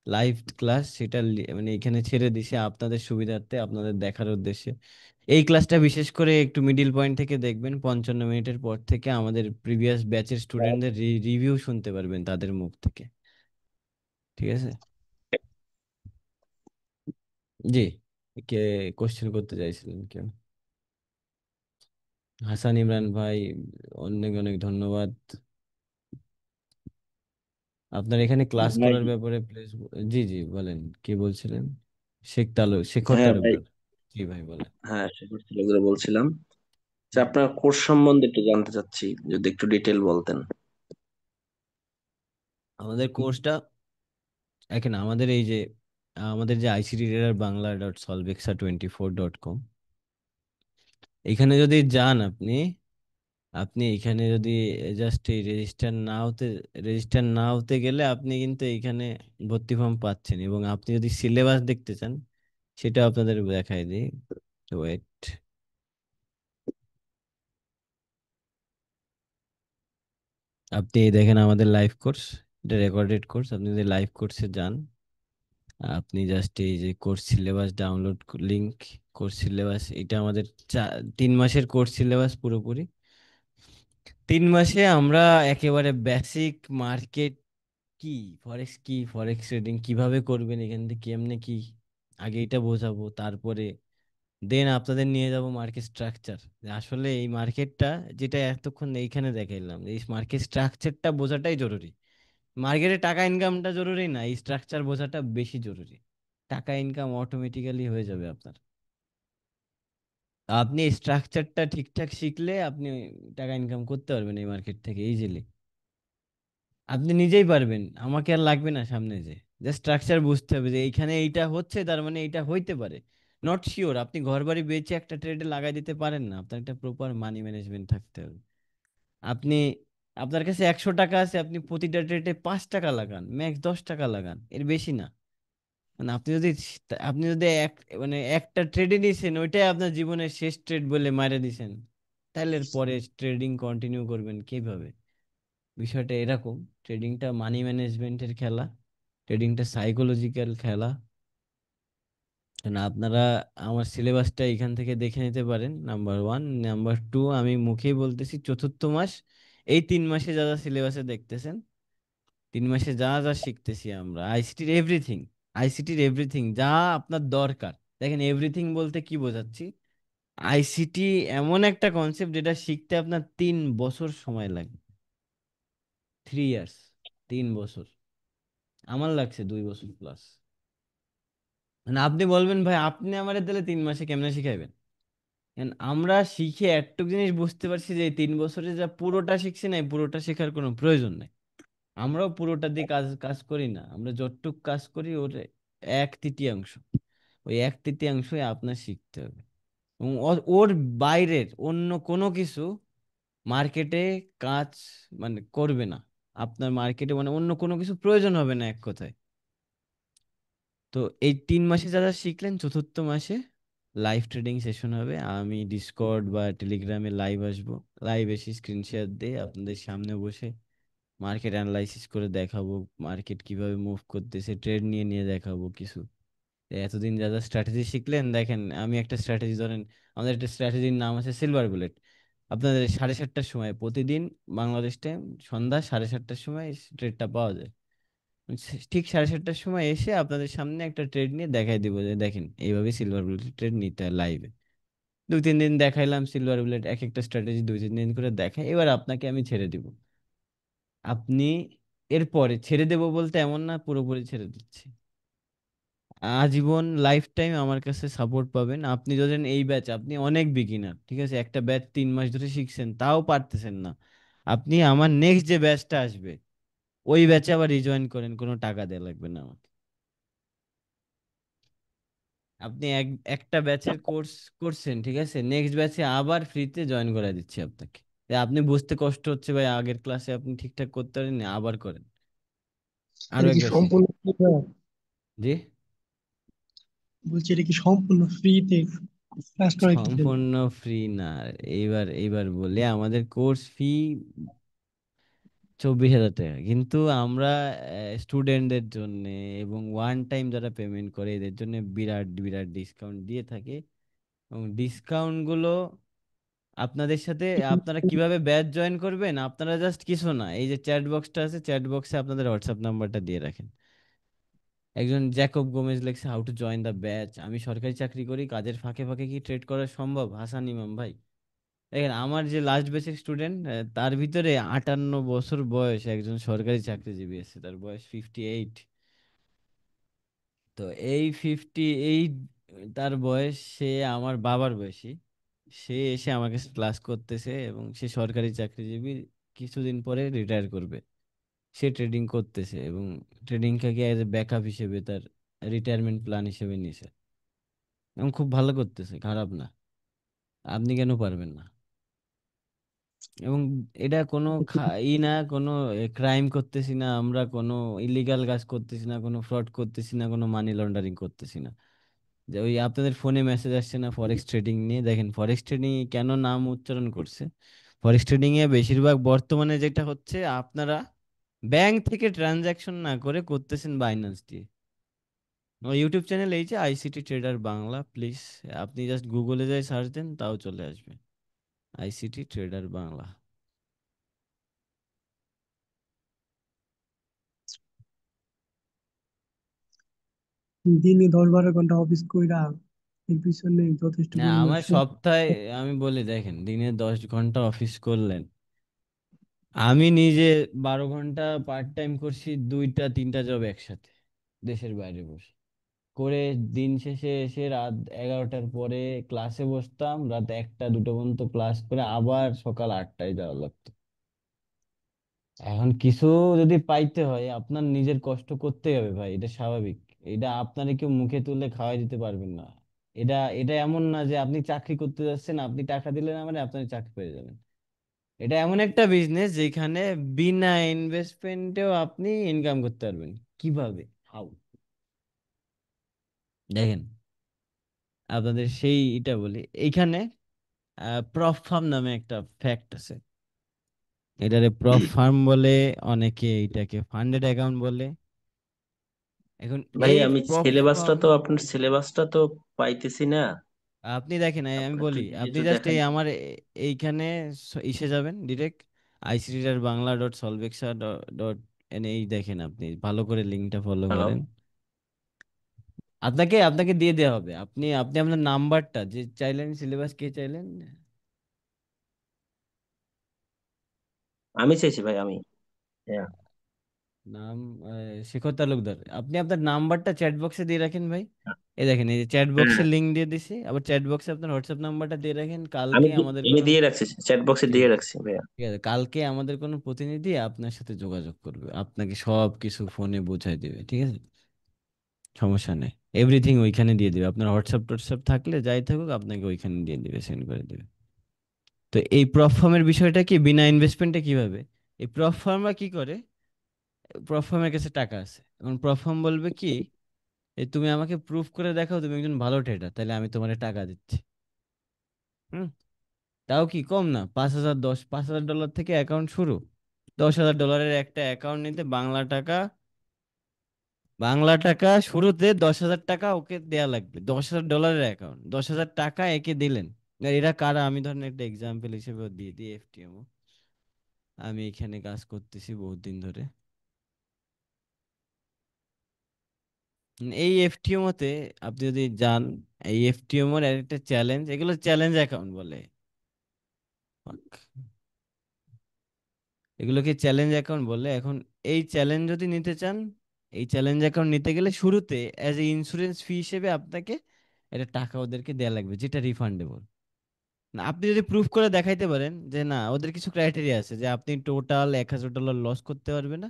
লাইভ ক্লাস, সেটা মানে এখানে ছেড়ে দিছে আপনাদের সুবিধার্থে, আপনাদের দেখার উদ্দেশ্যে। এই ক্লাসটা বিশেষ করে একটু মিডিল পয়েন্ট থেকে দেখবেন, 55 মিনিটের পর থেকে আমাদের প্রিভিয়াস ব্যাচের স্টুডেন্টদের রিভিউ শুনতে পারবেন তাদের মুখ থেকে, ঠিক আছে? জি, কে কোশ্চেন করতে চাইছিলেন কেউ? হাসান ইমরান ভাই, অনেক অনেক ধন্যবাদ। আপনার এখানে ক্লাস ভাই, করার ব্যাপারে প্লিজ। জি জি, বলেন কি বলছিলেন? শেখর হ্যাঁ ভাই, তালুকদার। জি ভাই, বলেন। হ্যাঁ শেখর তালুকদার বলছিলাম যে হুম। আপনার কোর্স সম্বন্ধে একটু জানতে চাচ্ছি, যদি একটু ডিটেল বলতেন। আমাদের কোর্সটা এখন আমাদের এই যে আমাদের যে আইসিটি রেডার বাংলা ডট সলভেক্সা 24.com, এখানে যদি যান আপনি, এখানে যদি জাস্ট এই রেজিস্টার না হতে গেলে আপনি কিন্তু এখানে ভর্তি ফর্ম পাচ্ছেন, এবং আপনি যদি সিলেবাস দেখতে চান সেটা আপনাদের দেখাই দিই। ওয়েট, আপনি এই দেখেন আমাদের লাইভ কোর্স, এটা রেকর্ডেড কোর্স, আপনি যদি লাইভ কোর্সে যান আপনি জাস্ট এই যে course syllabus download link, course syllabus এটা আমাদের 3 মাসের কোর্স সিলেবাস পুরোপুরি। 3 মাসে আমরা একেবারে বেসিক মার্কেট কি, ফরেক্স কি, ফরেক্স ট্রেডিং কিভাবে করবেন, এখান থেকে কেমনে কি, আগে এটা বোঝাবো, তারপরে দেন আপনাদের নিয়ে যাব মার্কেট স্ট্রাকচার। আসলে এই মার্কেটটা যেটা এতক্ষণ এইখানে দেখাইলাম, এই মার্কেট স্ট্রাকচারটা বোঝাটাই জরুরি। মার্কেটে টাকা ইনকামটা জরুরি না, এই স্ট্রাকচার বোঝাটা বেশি জরুরি। টাকা ইনকাম অটোমেটিক্যালি হয়ে যাবে আপনার। আপনি এই স্ট্রাকচারটা ঠিকঠাক শিখলে আপনি টাকা ইনকাম করতে পারবেন এই মার্কেট থেকে ইজিলি। আপনি নিজেই পারবেন, আমাকে আর লাগবে না সামনে যে জাস্ট স্ট্রাকচার বুঝতে হবে যে এইখানে এইটা হচ্ছে, তার মানে এইটা হইতে পারে। নট শিওর, আপনি ঘর বাড়ি বেচে একটা ট্রেডে লাগাই দিতে পারেন না, আপনার একটা প্রপার মানি ম্যানেজমেন্ট থাকতে হবে। আপনি, আপনার কাছে 100 টাকা আছে, আপনি প্রতিটা ট্রেডে 5 টাকা লাগান, ম্যাক্স 10 টাকা লাগান, এর বেশি না। মানে আপনি যদি মানে একটা ট্রেডে নিয়েছেন, ওইটাই আপনার জীবনের শেষ ট্রেড বলে মারে দিছেন, তাহলে এর পরে ট্রেডিং কন্টিনিউ করবেন কিভাবে? বিষয়টা এরকম। ট্রেডিংটা মানি ম্যানেজমেন্টের খেলা, ট্রেডিংটা সাইকোলজিক্যাল খেলা। না, আপনারা আমার সিলেবাসটা এখান থেকে দেখে নিতে পারেন, নাম্বার 1। নাম্বার 2, আমি মুখেই বলতেছি, 4র্থ মাস, এই 3 মাসে যা যা সিলেবাসে দেখতেছেন, 3 মাসে যা যা শিখতেছি আমরা, আইসিটির এভরিথিং যা আপনার দরকার। দেখেন, এভরিথিং বলতে কি বোঝাচ্ছি, আইসিটি এমন একটা কনসেপ্ট যেটা শিখতে আপনার 3 বছর সময় লাগে। 3 ইয়ার্স, 3 বছর। আমার লাগছে 2 বছর প্লাস। মানে আপনি বলবেন, ভাই আপনি আমারে তাহলে 3 মাসে কেমনে শিখাইবেন? আমরা শিখে একটুক জিনিস বুঝতে পারছি যে এই 3 বছরে যা পুরোটা শিখছি না, এই পুরোটা শেখার কোনো প্রয়োজন নেই। আমরাও পুরোটা দিয়ে কাজ কাজ করি না, আমরা যতটুক কাজ করি ওর 1/3 ওই 1/3 আপনার শিখতে হবে। এবং ওর বাইরের অন্য কোনো কিছু মার্কেটে কাজ মানে করবে না। আপনার মার্কেটে মানে অন্য কোনো কিছু প্রয়োজন হবে না, এক কথায়। তো এই 3 মাসে যারা শিখলেন, 4র্থ মাসে লাইভ ট্রেডিং সেশন হবে। আমি ডিসকর্ড বা টেলিগ্রামে লাইভ আসবো, লাইভ এসে স্ক্রিন শেয়ার দিয়ে আপনাদের সামনে বসে মার্কেট অ্যানালাইসিস করে দেখাবো, মার্কেট কিভাবে মুভ করতেছে, ট্রেড নিয়ে নিয়ে দেখাবো কিছু। এতদিন যা যা স্ট্র্যাটেজি শিখলেন, দেখেন আমি একটা স্ট্র্যাটেজি ধরেন, আমাদের একটা স্ট্র্যাটেজির নাম আছে সিলভার বুলেট। আপনাদের 7:30টার সময় প্রতিদিন বাংলাদেশ টাইম সন্ধ্যা 7:30টার সময় ট্রেডটা পাওয়া যায়। ঠিক 7:30টার সময় এসে আপনাদের সামনে একটা ট্রেড নিয়ে দেখাই দিব যে দেখেন এইভাবে সিলভার বুলেট ট্রেড নিতে হয় লাইভে। 2-3 দিন দেখাইলাম সিলভার বুলেট, এক একটা স্ট্র্যাটেজি 2-3 দিন করে দেখাই, এবার আপনাকে আমি ছেড়ে দিব। আপনি এরপরে ছেড়ে দেব বলতে এমন না পুরোপুরি ছেড়ে দিচ্ছি, আজীবন লাইফ টাইম আমার কাছে সাপোর্ট পাবেন। আপনি যদি এই ব্যাচ, আপনি অনেক বিগিনার, ঠিক আছে, একটা ব্যাচ 3 মাস ধরে শিখছেন তাও পারতেছেন না, আপনি আমার নেক্সট যে ব্যাচটা আসবে ওই ব্যাচে আবার রিজয়েন করেন, কোনো টাকা দেওয়া লাগবে না আমাকে। আপনি একটা ব্যাচের কোর্স করছেন, ঠিক আছে, নেক্সট ব্যাচে আবার ফ্রিতে জয়েন করে দিচ্ছি আপনাকে। আপনি বুঝতে কষ্ট হচ্ছে ভাই, আগের ক্লাসে আপনি ঠিকঠাক করতে পারেননি, আবার করেন, আরো এটা এক কি ব্যাচ শিখেন। সম্পূর্ণ free ভাইয়া? জি, বলছি এটা কি সম্পূর্ণ ফ্রিতে ক্লাস করাইতেছেন? সম্পূর্ণ ফ্রি না। এইবার বলি, আমাদের কোর্স ফি 24,000 টাকা, কিন্তু আমরা স্টুডেন্টদের জন্য এবং ওয়ান টাইম যারা পেমেন্ট করে এদের জন্য বিরাট বিরাট ডিসকাউন্ট দিয়ে থাকে। এবং ডিসকাউন্ট গুলো আপনাদের সাথে, আপনারা কিভাবে ব্যাচ জয়েন করবেন, আপনারা জাস্ট কিছু না, এই যে চ্যাট বক্সটা আছে, চ্যাট বক্সে আপনাদের হোয়াটসঅ্যাপ নাম্বারটা দিয়ে রাখেন। একজন জ্যাকব গোমেজ লেখছে how to join the batch, আমি সরকারি চাকরি করি, কাজের ফাঁকে ফাঁকে কি ট্রেড করা সম্ভব? হাসান ইমাম ভাই, দেখেন আমার যে লাস্ট ব্যাচের স্টুডেন্ট, তার ভিতরে 58 বছর বয়স, একজন সরকারি চাকরিজীবী আছে, তার বয়স 58। তো এই 58, তার বয়স, সে আমার বাবার বয়সী, সে এসে আমার কাছে ক্লাস করতেছে এবং সে সরকারি চাকরিজীবী, কিছুদিন পরে রিটায়ার করবে। সে ট্রেডিং করতেছে এবং ট্রেডিংকে অ্যাজ এ ব্যাকআপ হিসেবে তার রিটায়ারমেন্ট প্ল্যান হিসেবে নিছে, এবং খুব ভালো করতেছে, খারাপ না। আপনি কেন পারবেন না? এবং এটা কোনো না, কোনো ক্রাইম করতেছি না আমরা, কোনো ইলিগাল কাজ করতেছি না, কোনো ফ্রড করতেছি না, কোনো মানি লন্ডারিং করতেছি না। যে ওই আপনাদের ফোনে মেসেজ আসছে না ফরেক্স ট্রেডিং নিয়ে, দেখেন ফরেক্স ট্রেডিং কেন নাম উচ্চারণ করছে। ফরেক্স ট্রেডিং এ বেশিরভাগ বর্তমানে যেটা হচ্ছে, আপনারা ব্যাংক থেকে ট্রানজাকশন না করে করতেছেন বাইন্যান্স দিয়ে। ও ইউটিউব চ্যানেল এই যে আইসিটি ট্রেডার বাংলা, প্লিজ আপনি জাস্ট গুগলে যাই সার্চ দেন তাও চলে আসবে, আইসিটি ট্রেডার বাংলা। দিনে 10-12 ঘন্টা অফিস কইরা এর পিছনে যথেষ্ট না পরিমাণ আমার সপ্তাহে, আমি বলি দেখেন, দিনে 10 ঘন্টা অফিস করলেন, আমি নিজে 12 ঘন্টা পার্ট টাইম করছি, 2টা 3টা জব একসাথে দেশের বাইরে বসে করে, দিন শেষে এসে রাত 11টার পরে ক্লাসে বসতাম, রাত 1টা 2টা পর্যন্ত ক্লাস করে আবার সকাল 8টায় যাওয়া লাগতো। এখন কিছু যদি পাইতে হয় আপনার নিজের কষ্ট করতে হবে ভাই, এটা স্বাভাবিক। এটা আপনারে কেউ মুখে তুলে খাওয়াই দিতে পারবেন না। এটা এটা এমন না যে আপনি চাকরি করতে যাচ্ছেন, আপনি টাকা দিলেন মানে আপনি চাকরি পেয়ে যাবেন। এটা এমন একটা বিজনেস যেখানে বিনা ইনভেস্টমেন্টেও আপনি ইনকাম করতে পারবেন। কিভাবে? হাউ? দেখেন, আপনাদের সেই এটা বলি, এইখানে প্রফ ফার্ম নামে একটা ফ্যাক্ট আছে। এটারে প্রফ ফার্ম বলে, অনেকে এটাকে ফান্ডেড অ্যাকাউন্ট বলে। এখন ভাই এই আমি প্রফ সিলেবাসটা ফার্ম, তো আপনার সিলেবাসটা তো পাইতেছি না। আপনি দেখেন আমি আপনার বলি, একটু যদি আপনি একটু জাস্ট দেখান। এই আমার এইখানে ইসে যাবেন ডিরেক্ট, আইসিটিআর বাংলা ডট সলভেক্সা ডট এন, এই দেখেন, আপনি ভালো করে লিঙ্কটা ফলো হ্যালো। করেন। আপনাকে আপনাকে দিয়ে দেওয়া হবে, আপনি আপনি আপনার নাম্বারটা যে চাইলেন, সিলেবাস কে চাইলেন, আমি চাইছি ভাই, আমি। হ্যাঁ। নাম শেখর তালুকদার, আপনি আপনার নাম্বারটা চ্যাট বক্সে দিয়ে রাখেন ভাই। এই দেখেন, এই যে চ্যাট বক্সে হ্যাঁ, লিংক দিয়ে দিছি, আবার চ্যাট বক্সে আপনার হোয়াটসঅ্যাপ নাম্বারটা দিয়ে রাখেন। আমি কালকে আমাদের আমি কোনো, দিয়ে রাখছি, চ্যাট বক্সে ঠিক দিয়ে আছে, রাখছি ভাইয়া। ঠিক আছে, কালকে আমাদের কোনো প্রতিনিধি আপনার সাথে যোগাযোগ করবে, আপনাকে সব কিছু ফোনে বোঝাই দেবে, ঠিক আছে, সমস্যা নেই। এভরিথিং ওইখানে দিয়ে দিবে, আপনার হোয়াটসঅ্যাপ টোয়াটসঅ্যাপ থাকলে যাই থাকুক আপনাকে ওইখানে দিয়ে দিবে, সেন্ড করে দিবে। তো এই প্রপ ফার্মের বিষয়টা কি, বিনা ইনভেস্টমেন্টে কিভাবে, এই প্রপ ফার্মরা কি করে, প্রপ ফার্মের কাছে টাকা আছে, এখন প্রপ ফার্ম বলবে কি, এই তুমি আমাকে প্রুফ করে দেখাও তুমি একজন ভালো ট্রেডার, তাহলে আমি তোমার টাকা দিচ্ছি। হুম, তাও কি কম না, 5,000, 5,000 ডলার থেকে অ্যাকাউন্ট শুরু। 10,000 ডলারের একটা অ্যাকাউন্ট নিতে বাংলা টাকা শুরুতে 10,000 টাকা ওকে দেয়া লাগবে। 10,000 ডলারের অ্যাকাউন্ট, 10,000 টাকা একে দিলেন। আর এরা কারা, আমি ধরেন একটা এক্সাম্পল হিসেবে দিয়ে দিই, এফটিএমও, আমি এখানে কাজ করতেছি বহুত দিন ধরে। এই এফটিএমও তে আপনি যদি যান, এই এফটিএমও এর একটা চ্যালেঞ্জ, এগুলো চ্যালেঞ্জ অ্যাকাউন্ট বলে, এগুলোকে চ্যালেঞ্জ অ্যাকাউন্ট বলে। এখন এই চ্যালেঞ্জ যদি নিতে চান, এই চ্যালেঞ্জ অ্যাকাউন্ট নিতে গেলে শুরুতে অ্যাজ এ ইন্স্যুরেন্স ফি হিসেবে আপনাকে এটা টাকা ওদেরকে দেয়া লাগবে, যেটা রিফান্ডেবল। না, আপনি যদি প্রুফ করে দেখাইতে পারেন যে না, ওদের কিছু ক্রাইটেরিয়া আছে যে আপনি টোটাল 1,000 ডলার লস করতে পারবে না,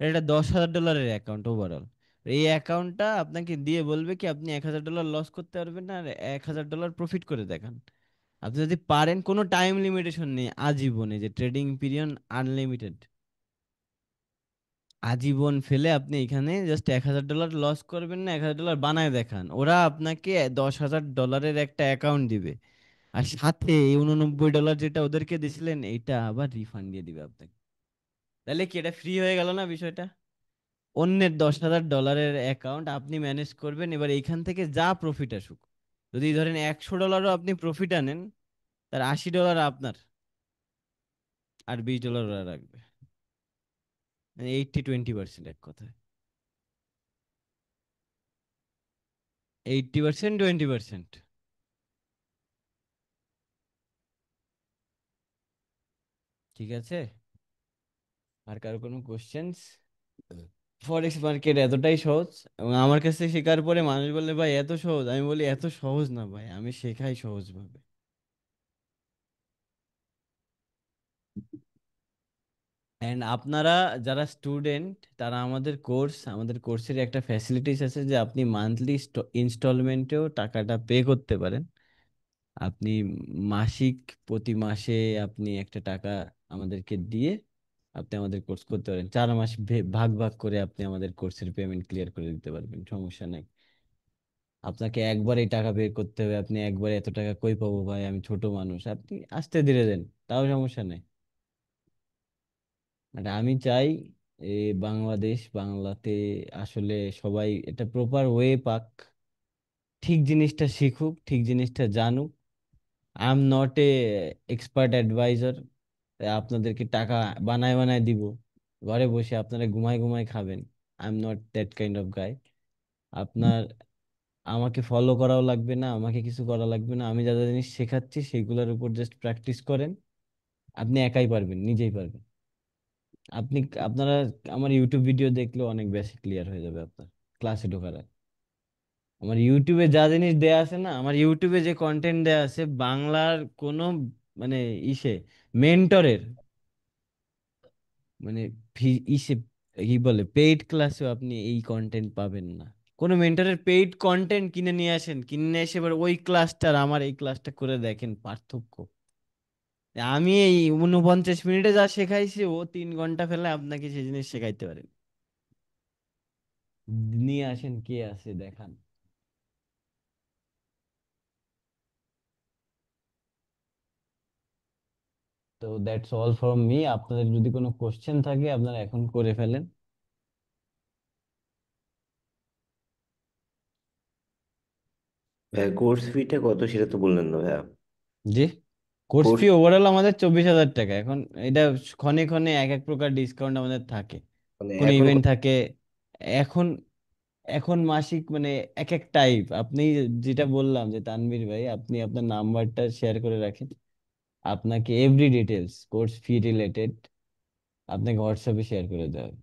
এটা 10,000 ডলারের অ্যাকাউন্ট ওভারঅল। এই অ্যাকাউন্টটা আপনাকে দিয়ে বলবে কি আপনি 1,000 ডলার লস করতে পারবেন না, আর 1,000 ডলার প্রফিট করে দেখান। আপনি যদি পারেন, কোনো টাইম লিমিটেশন নেই, আজীবনে, যে ট্রেডিং পিরিয়ড আনলিমিটেড, আজীবন ফেলে আপনি এখানে জাস্ট 1,000 ডলার লস করবেন না, 1,000 ডলার বানায় দেখান, ওরা আপনাকে 10,000 ডলারের একটা অ্যাকাউন্ট দিবে, আর সাথে এই 89 ডলার যেটা ওদেরকে দিছিলেন এইটা আবার রিফান্ড দিয়ে দিবে আপনাকে। তাহলে কি এটা ফ্রি হয়ে গেল না বিষয়টা? অন্যের 10,000 ডলারের অ্যাকাউন্ট আপনি ম্যানেজ করবেন, এবার এইখান থেকে যা প্রফিট আসুক, যদি ধরেন 100 ডলারও আপনি প্রফিট আনেন, তার 80 ডলার আপনার, আর 20 ডলার ওরা রাখবে, মানে 80-20% এক কথায়, 80%, 20%। ঠিক আছে, আর কারো কোনো কোশ্চেন্স? ফরেক্স মার্কেট এতটাই সহজ, এবং আমার কাছে শেখার পরে মানুষ বললে ভাই এত সহজ, আমি বলি এত সহজ না ভাই, আমি শেখাই সহজ ভাবে। এন্ড আপনারা যারা স্টুডেন্ট, তারা আমাদের কোর্সের একটা ফ্যাসিলিটিস আছে যে আপনি মান্থলি ইনস্টলমেন্টেও টাকাটা পে করতে পারেন। আপনি মাসিক, প্রতি মাসে আপনি একটা টাকা আমাদেরকে দিয়ে আপনি আমাদের কোর্স করতে পারেন, 4 মাস ভাগ ভাগ করে আপনি আমাদের কোর্সের পেমেন্ট ক্লিয়ার করে দিতে পারবেন, সমস্যা নাই। আপনাকে একবার এই টাকা বের করতে হবে, আপনি একবার এত টাকা কই পাবো ভাই, আমি ছোট মানুষ, আপনি আস্তে ধীরে দেন, তাও সমস্যা নেই। মানে আমি চাই এই বাংলাদেশ বাংলাতে আসলে সবাই এটা প্রপার ওয়ে পাক, ঠিক জিনিসটা শিখুক, ঠিক জিনিসটা জানুক। I am not a expert advisor, আপনাদেরকে টাকা বানায় বানায় দিব, ঘরে বসে আপনারা ঘুমায় ঘুমায় খাবেন। I am not that kind of গাই। আপনার আমাকে ফলো করাও লাগবে না, আমাকে কিছু করা লাগবে না। আমি যা যা জিনিস শেখাচ্ছি সেগুলোর উপর জাস্ট প্র্যাকটিস করেন, আপনি একাই পারবেন, নিজেই পারবেন। আপনি আপনারা আমার ইউটিউব ভিডিও দেখলে অনেক বেশি ক্লিয়ার হয়ে যাবে আপনার ক্লাসে ঢোকার আগে। আমার ইউটিউবে যা জিনিস দেয়া আছে না, আমার ইউটিউবে যে কন্টেন্ট দেয়া আছে বাংলার কোনো মানে ইসে মেন্টরের মানে ইসে কি বলে পেইড ক্লাসেও আপনি এই কন্টেন্ট পাবেন না। কোনো মেন্টরের পেইড কন্টেন্ট কিনে নিয়ে আসেন, কিনে নিয়ে এসে এবার ওই ক্লাসটা আর আমার এই ক্লাসটা করে দেখেন পার্থক্য। আমি এই 49 মিনিটে যা শেখাইছি ও 3 ঘন্টা ফেলে আপনাকে সেই জিনিস শেখাইতে পারেন। নিয়ে আসেন, কে আছে দেখান। তো দ্যাটস অল ফ্রম মি। আপনাদের যদি কোনো কোশ্চেন থাকে আপনারা এখন করে ফেলেন। ভাইয়া কোর্স ফিটা কত সেটা তো বললেন না ভাইয়া। জি, কোর্স কোর্স ফি ওভারঅল আমাদের 24,000 টাকা। এখন এটা ক্ষণে ক্ষণে এক এক প্রকার ডিসকাউন্ট আমাদের থাকে, মানে কোন এখন ইভেন্ট থাকে। এখন এখন মাসিক মানে এক এক টাইপ। আপনি যেটা বললাম যে তানভীর ভাই, আপনি আপনার নাম্বারটা শেয়ার করে রাখেন, আপনাকে every details course fee related আপনাকে হোয়াটসঅ্যাপে শেয়ার করে দেওয়া হবে।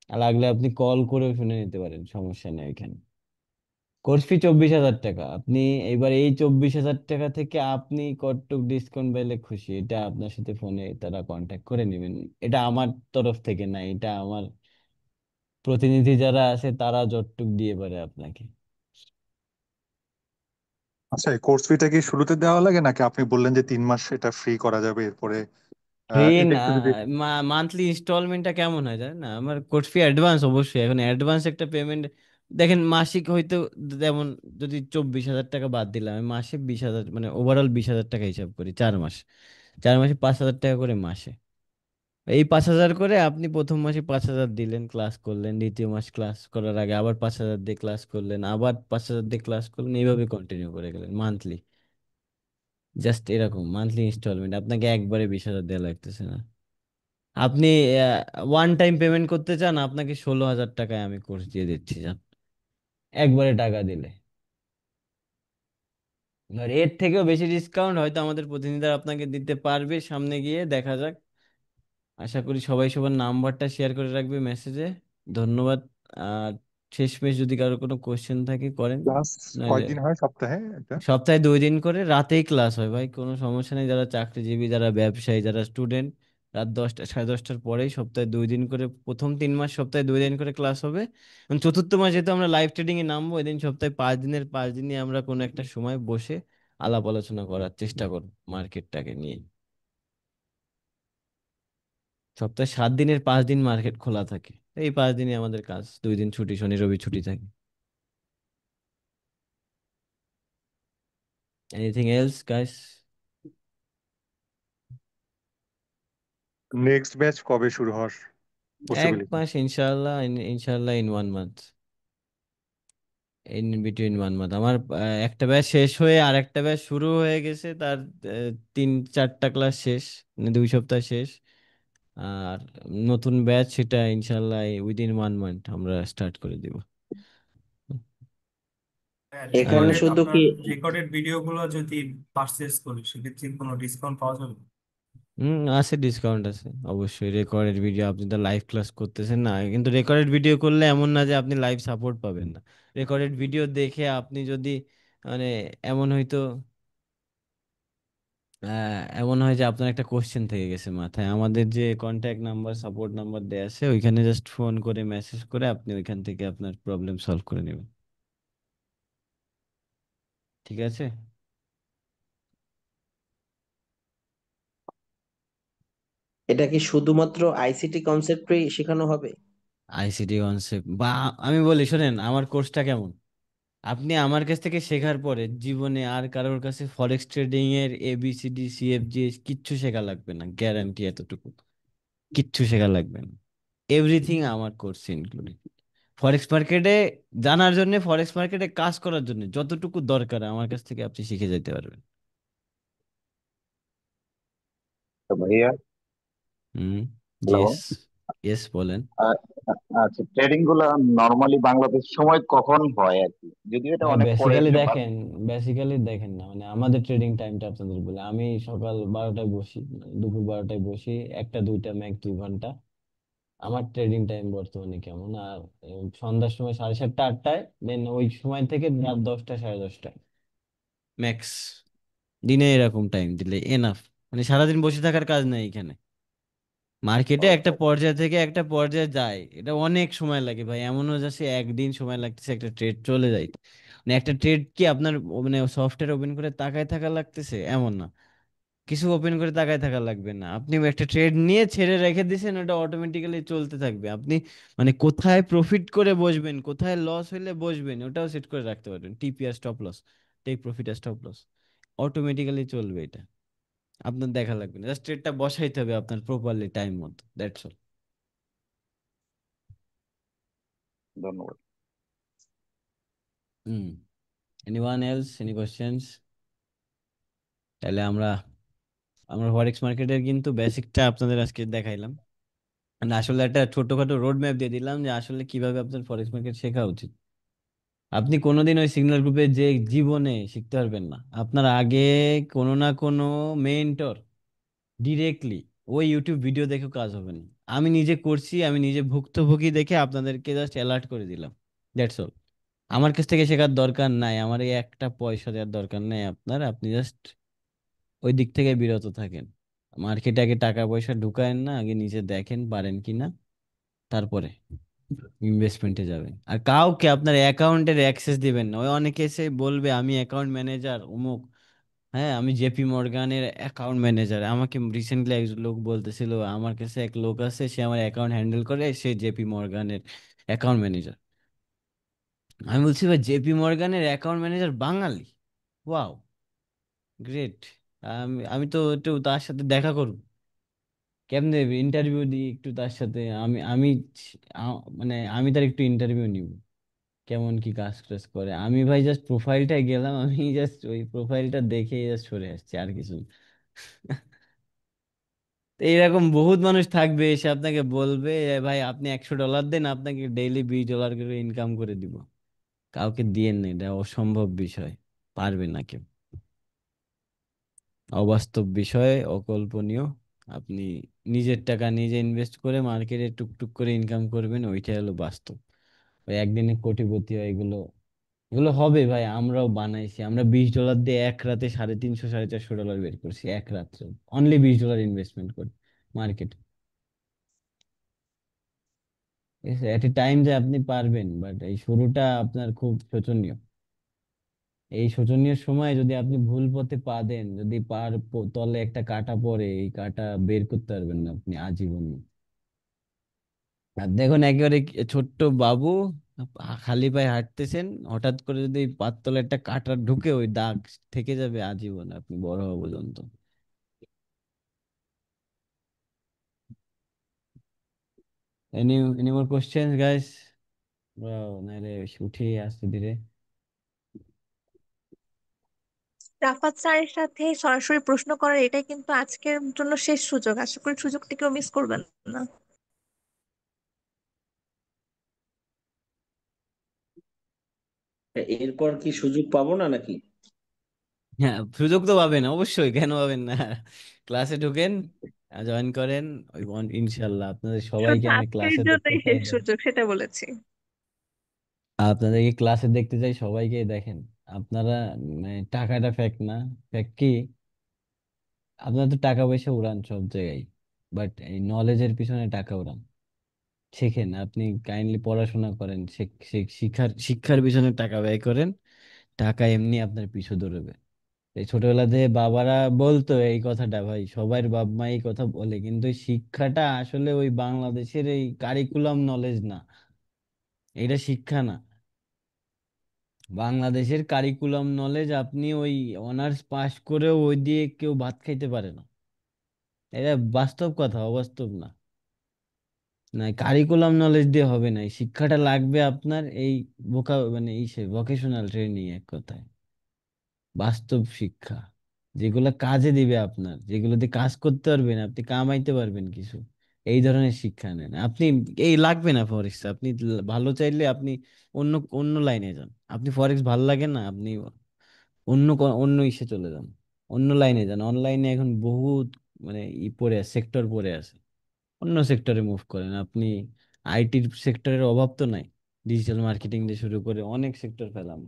আর লাগলে আপনি কল করেও শুনে নিতে পারেন, সমস্যা নেই এখানে। কোর্স ফি 24,000 টাকা। আপনি এবার এই 24,000 টাকা থেকে আপনি কতটুক ডিসকাউন্ট পেলে খুশি, এটা আপনার সাথে ফোনে তারা কন্ট্যাক্ট করে নেবেন। এটা আমার তরফ থেকে না, এটা আমার প্রতিনিধি যারা আছে তারা যতটুক দিয়ে পারে আপনাকে। আচ্ছা, এই কোর্স ফিটা কি শুরুতে দেওয়া লাগে নাকি আপনি বললেন যে 3 মাস এটা ফ্রি করা যাবে এরপরে? ফ্রি এটা না, একটু যদি মান্থলি ইনস্টলমেন্টটা কেমন হয় জানেন না? আমার কোর্স ফি অ্যাডভান্স অবশ্যই, এখন অ্যাডভান্স একটা পেমেন্ট। দেখেন মাসিক হয়তো যেমন যদি 24,000 টাকা বাদ দিলাম, আমি মাসে 20,000 মানে ওভারঅল 20,000 টাকা হিসাব করি 4 মাস, 4 মাসে 5,000 টাকা করে মাসে। এই 5,000 করে আপনি প্রথম মাসে 5,000 দিলেন, ক্লাস করলেন, দ্বিতীয় মাস ক্লাস করার আগে আবার 5,000 দিয়ে ক্লাস করলেন, আবার 5,000 দিয়ে ক্লাস করলেন, এইভাবে কন্টিনিউ করে গেলেন মান্থলি। জাস্ট এরকম মান্থলি ইনস্টলমেন্ট, আপনাকে একবারে 20,000 দেওয়া লাগতেছে না। আপনি ওয়ান টাইম পেমেন্ট করতে চান, আপনাকে 16,000 টাকায় আমি কোর্স দিয়ে দিচ্ছি যান, একবারে টাকা দিলে। আর এর থেকেও বেশি ডিসকাউন্ট হয়তো আমাদের প্রতিনিধিরা আপনাকে দিতে পারবে, সামনে গিয়ে দেখা যাক। আশা করি সবাই সবার নাম্বারটা শেয়ার করে রাখবে মেসেজে। ধন্যবাদ। আর শেষমেশ যদি কারো কোনো কোশ্চেন থাকে করেন, ক্লাস নাহলে কয়দিন হয় সপ্তাহে এটা? সপ্তাহে 2 দিন করে রাতেই ক্লাস হয় ভাই, কোনো সমস্যা নেই। যারা চাকরিজীবী, যারা ব্যবসায়ী, যারা স্টুডেন্ট, রাত 10টা 10:30টার পরেই সপ্তাহে 2 দিন করে, প্রথম 3 মাস সপ্তাহে 2 দিন করে ক্লাস হবে। এবং চতুর্থ মাস যেহেতু আমরা লাইভ ট্রেডিং এ নামবো, এদিন সপ্তাহে 5 দিনের 5 দিনই আমরা কোনো একটা সময় বসে আলাপ আলোচনা করার চেষ্টা করব মার্কেটটাকে নিয়ে। সপ্তাহে 7 দিনের 5 দিন মার্কেট খোলা থাকে, এই 5 দিনই আমাদের কাজ, 2 দিন ছুটি, শনি রবি ছুটি থাকে। Anything else guys? Next batch কবে শুরু হওয়ার এক পসিবিলিটি? মাস ইনশাল্লাহ, ইনশাল্লাহ in 1 month, in between 1 month. আমার একটা ব্যাচ শেষ হয়ে আর একটা ব্যাচ শুরু হয়ে গেছে, তার 3-4টা ক্লাস শেষ, মানে 2 সপ্তাহ শেষ। আর নতুন ব্যাচ সেটা ইনশাল্লাহ উইদিন 1 মান্থ আমরা স্টার্ট করে দিব। এখন আর শুধু কি আছে, ডিসকাউন্ট আছে অবশ্যই। রেকর্ডেড ভিডিও, আপনি তো লাইভ ক্লাস করতেছেন না, কিন্তু রেকর্ডেড ভিডিও করলে এমন না যে আপনি লাইভ সাপোর্ট পাবেন না। রেকর্ডেড ভিডিও দেখে আপনি যদি মানে এমন হয়তো এমন হয় যে আপনার একটা কোশ্চেন থেকে গেছে মাথায়, আমাদের যে কন্ট্যাক্ট নাম্বার, সাপোর্ট নাম্বার দেয়া আছে ওইখানে জাস্ট ফোন করে মেসেজ করে আপনি ওইখান থেকে আপনার প্রবলেম সলভ করে নেবেন। ঠিক আছে? এটা কি শুধুমাত্র আইসিটি কনসেপ্টই শেখানো হবে? আইসিটি কনসেপ্ট বা আমি বলি শোনেন আমার কোর্সটা কেমন। আপনি আমার কাছ থেকে শেখার পরে জীবনে আর কারোর কাছে ফরেক্স ট্রেডিং এর এবিসিডি সিএফজি কিচ্ছু শেখা লাগবে না, গ্যারান্টি এতটুকু, কিচ্ছু শেখা লাগবে না। এভরিথিং আমার কোর্সে ইনক্লুডেড। ফরেক্স মার্কেটে জানার জন্য, ফরেক্স মার্কেটে কাজ করার জন্য যতটুকু দরকার আমার কাছ থেকে আপনি শিখে যেতে পারবেন। তো ভাইয়া, হুম। হ্যালো। ইয়েস, ইয়েস বলেন। আচ্ছা, ট্রেডিং গুলা নর্মালি বাংলাদেশ সময় কখন হয় আর কি, যদিও এটা ভাই অনেক পরের বেসিক্যালি ব্যাপার। দেখেন, বেসিক্যালি দেখেন না, মানে আমাদের ট্রেডিং টাইমটা আপনাদের বলে, আমি সকাল 12টায় বসি, দুপুর 12টায় বসি, একটা দুইটা ম্যাক্স 2 ঘন্টা। আমার ট্রেডিং টাইম বর্তমানে কেমন, আর সন্ধ্যার সময় 7:30 8টায়, দেন ওই সময় থেকে রাত 10টা 10:30 ম্যাক্স। দিনে এরকম টাইম দিলে এনাফ, মানে সারাদিন বসে থাকার কাজ নাই এখানে। মার্কেটে একটা ওকে। পর্যায় থেকে একটা পর্যায়ে যায়, এটা অনেক সময় লাগে ভাই, এমনও যাচ্ছে একদিন সময় লাগতেছে একটা ট্রেড চলে যায়। মানে একটা ট্রেড কি আপনার মানে সফটওয়্যার ওপেন করে তাকায় থাকা লাগতেছে এমন না, কিছু ওপেন করে তাকায় থাকা লাগবে না, আপনি একটা ট্রেড নিয়ে ছেড়ে রেখে দিয়েছেন, ওটা অটোমেটিক্যালি চলতে থাকবে। আপনি মানে কোথায় প্রফিট করে বসবেন, কোথায় লস হইলে বসবেন, ওটাও সেট করে রাখতে পারবেন। টিপিআর স্টপ লস, টেক প্রফিট আর স্টপ লস অটোমেটিক্যালি চলবে এটা, আপনার দেখা লাগবে না, জাস্ট ট্রেডটা বসাইতে হবে আপনার প্রপারলি টাইম মতো, দ্যাটস অল। ধন্যবাদ। হুম। Anyone else, any questions? তাহলে আমরা আমরা ফরেক্স মার্কেটের কিন্তু বেসিকটা আপনাদের আজকে দেখাইলাম, মানে আসলে একটা ছোটখাটো রোড ম্যাপ দিয়ে দিলাম যে আসলে কিভাবে আপনার ফরেক্স মার্কেট শেখা উচিত। আপনি কোনোদিন ওই সিগন্যাল গ্রুপে যে জীবনে শিখতে পারবেন না, আপনার আগে কোনো না কোনো মেন্টর ডিরেক্টলি ওই ইউটিউব ভিডিও দেখে কাজ হবে না। আমি নিজে করছি, আমি নিজে ভুক্তভোগী দেখে আপনাদেরকে জাস্ট অ্যালার্ট করে দিলাম, দ্যাটস অল। আমার কাছ থেকে শেখার দরকার নাই, আমার এই একটা পয়সা দেওয়ার দরকার নাই আপনার, আপনি জাস্ট ওই দিক থেকে বিরত থাকেন। মার্কেটে আগে টাকা পয়সা ঢুকায়েন না, আগে নিজে দেখেন পারেন কিনা, তারপরে ইনভেস্টমেন্টে যাবেন। আর কাউকে আপনার অ্যাকাউন্টের অ্যাক্সেস দিবেন না, ওই অনেকে এসে বলবে আমি অ্যাকাউন্ট ম্যানেজার অমুক, হ্যাঁ আমি জেপি মর্গানের অ্যাকাউন্ট ম্যানেজার। আমাকে রিসেন্টলি এক লোক বলতেছিল আমার কাছে এক লোক আছে, সে আমার অ্যাকাউন্ট হ্যান্ডেল করে, সে জেপি মর্গানের অ্যাকাউন্ট ম্যানেজার। আমি বলছি ভাই জেপি মর্গানের অ্যাকাউন্ট ম্যানেজার বাঙালি, ওয়াও, গ্রেট। আমি আমি তো একটু তার সাথে দেখা করব, কেমনে ইন্টারভিউ দিই একটু তার সাথে, আমি মানে আমি তার একটু ইন্টারভিউ নিব, কেমন কি কাজ টাজ করে। আমি ভাই জাস্ট প্রোফাইলটায় গেলাম, আমি জাস্ট ওই প্রোফাইলটা দেখে জাস্ট সরে আসছি, আর কিছু না। তো এইরকম বহুত মানুষ থাকবে এসে আপনাকে বলবে "এ ভাই আপনি $100 দেন, আপনাকে ডেইলি $20 করে ইনকাম করে দিব"। কাউকে দিয়েন না, এটা অসম্ভব বিষয়, পারবে না কেউ, অবাস্তব বিষয়, অকল্পনীয়। আপনি নিজের টাকা নিজে ইনভেস্ট করে মার্কেটে টুকটুক করে ইনকাম করবেন, ওইটাই হলো বাস্তব। ওই একদিনে কোটিপতি হয় এগুলো, এগুলো হবে ভাই, আমরাও বানাইছি, আমরা $20 দিয়ে এক রাতে 350 $450 বের করছি এক রাত্রে, অনলি $20 ইনভেস্টমেন্ট করে মার্কেট। এট এ টাইম যে আপনি পারবেন, বাট এই শুরুটা আপনার খুব শোচনীয়। এই শোচনীয় সময় যদি আপনি ভুল পথে পা দেন, যদি তলে একটা কাঁটা পড়ে, এই কাঁটা বের করতে পারবেন না আপনি আজীবন। আর দেখুন একেবারে ছোট্ট বাবু খালি পায়ে হাঁটতেছেন, হঠাৎ করে যদি পায়ের তলে একটা কাঁটা ঢুকে, ওই দাগ থেকে যাবে আজীবন আপনি বড় হওয়া পর্যন্ত। Any any more questions guys? নাহলে উঠি আস্তে ধীরে। রাফাত স্যারের সাথে সরাসরি প্রশ্ন করার এটাই কিন্তু আজকের জন্য শেষ সুযোগ, আশা করি সুযোগটা কেউ মিস করবেন না। এরপর কি সুযোগ পাবো না নাকি? হ্যাঁ সুযোগ তো পাবেন অবশ্যই, কেন পাবেন না? ক্লাসে ঢুকেন, জয়েন করেন, ইনশাল্লাহ আপনাদের শুধু সবাইকে আমি আজকের ক্লাসে দেখতে জন্যই চাই শেষ ভাই। সুযোগ সেটা বলেছি। আপনাদেরকে ক্লাসে দেখতে চাই সবাইকে, দেখেন আপনারা মানে টাকাটা ফ্যাক্ট না, ফ্যাক্ট কি আপনারা তো টাকা পয়সা উড়ান সব জায়গায়, বাট এই নলেজের পিছনে টাকা উড়ান, শেখেন। আপনি কাইন্ডলি পড়াশোনা করেন, শিক্ষার শিক্ষার পিছনে টাকা ব্যয় করেন, টাকা এমনি আপনার পিছু ধরবে। এই ছোটবেলা থেকে বাবারা বলতো এই কথাটা, ভাই সবার বাপ মা এই কথা বলে, কিন্তু এই শিক্ষাটা আসলে ওই বাংলাদেশের এই কারিকুলাম নলেজ না, এটা শিক্ষা না। বাংলাদেশের কারিকুলাম নলেজ আপনি ওই অনার্স পাস করেও ওই দিয়ে কেউ ভাত খাইতে পারে না, এটা বাস্তব কথা, অবাস্তব না। না, কারিকুলাম নলেজ দিয়ে হবে না, এই শিক্ষাটা লাগবে আপনার এই মানে ভোকেশনাল ট্রেনিং, এক কথায় বাস্তব শিক্ষা, যেগুলো কাজে দিবে আপনার, যেগুলোতে কাজ করতে পারবেন, আপনি কামাইতে পারবেন কিছু, এই ধরনের শিক্ষা নেন আপনি। এই লাগবে না ফরেক্স, আপনি ভালো চাইলে আপনি অন্য অন্য লাইনে যান। আপনি ফরেক্স ভালো লাগে না, আপনি অন্য ইসে চলে যান, অন্য লাইনে যান। অনলাইনে এখন বহুত মানে পড়ে আছে, সেক্টর পড়ে আছে, অন্য সেক্টরে মুভ করেন আপনি। আইটির সেক্টরের অভাব তো নাই, ডিজিটাল মার্কেটিং দিয়ে শুরু করে অনেক সেক্টর পেলাম।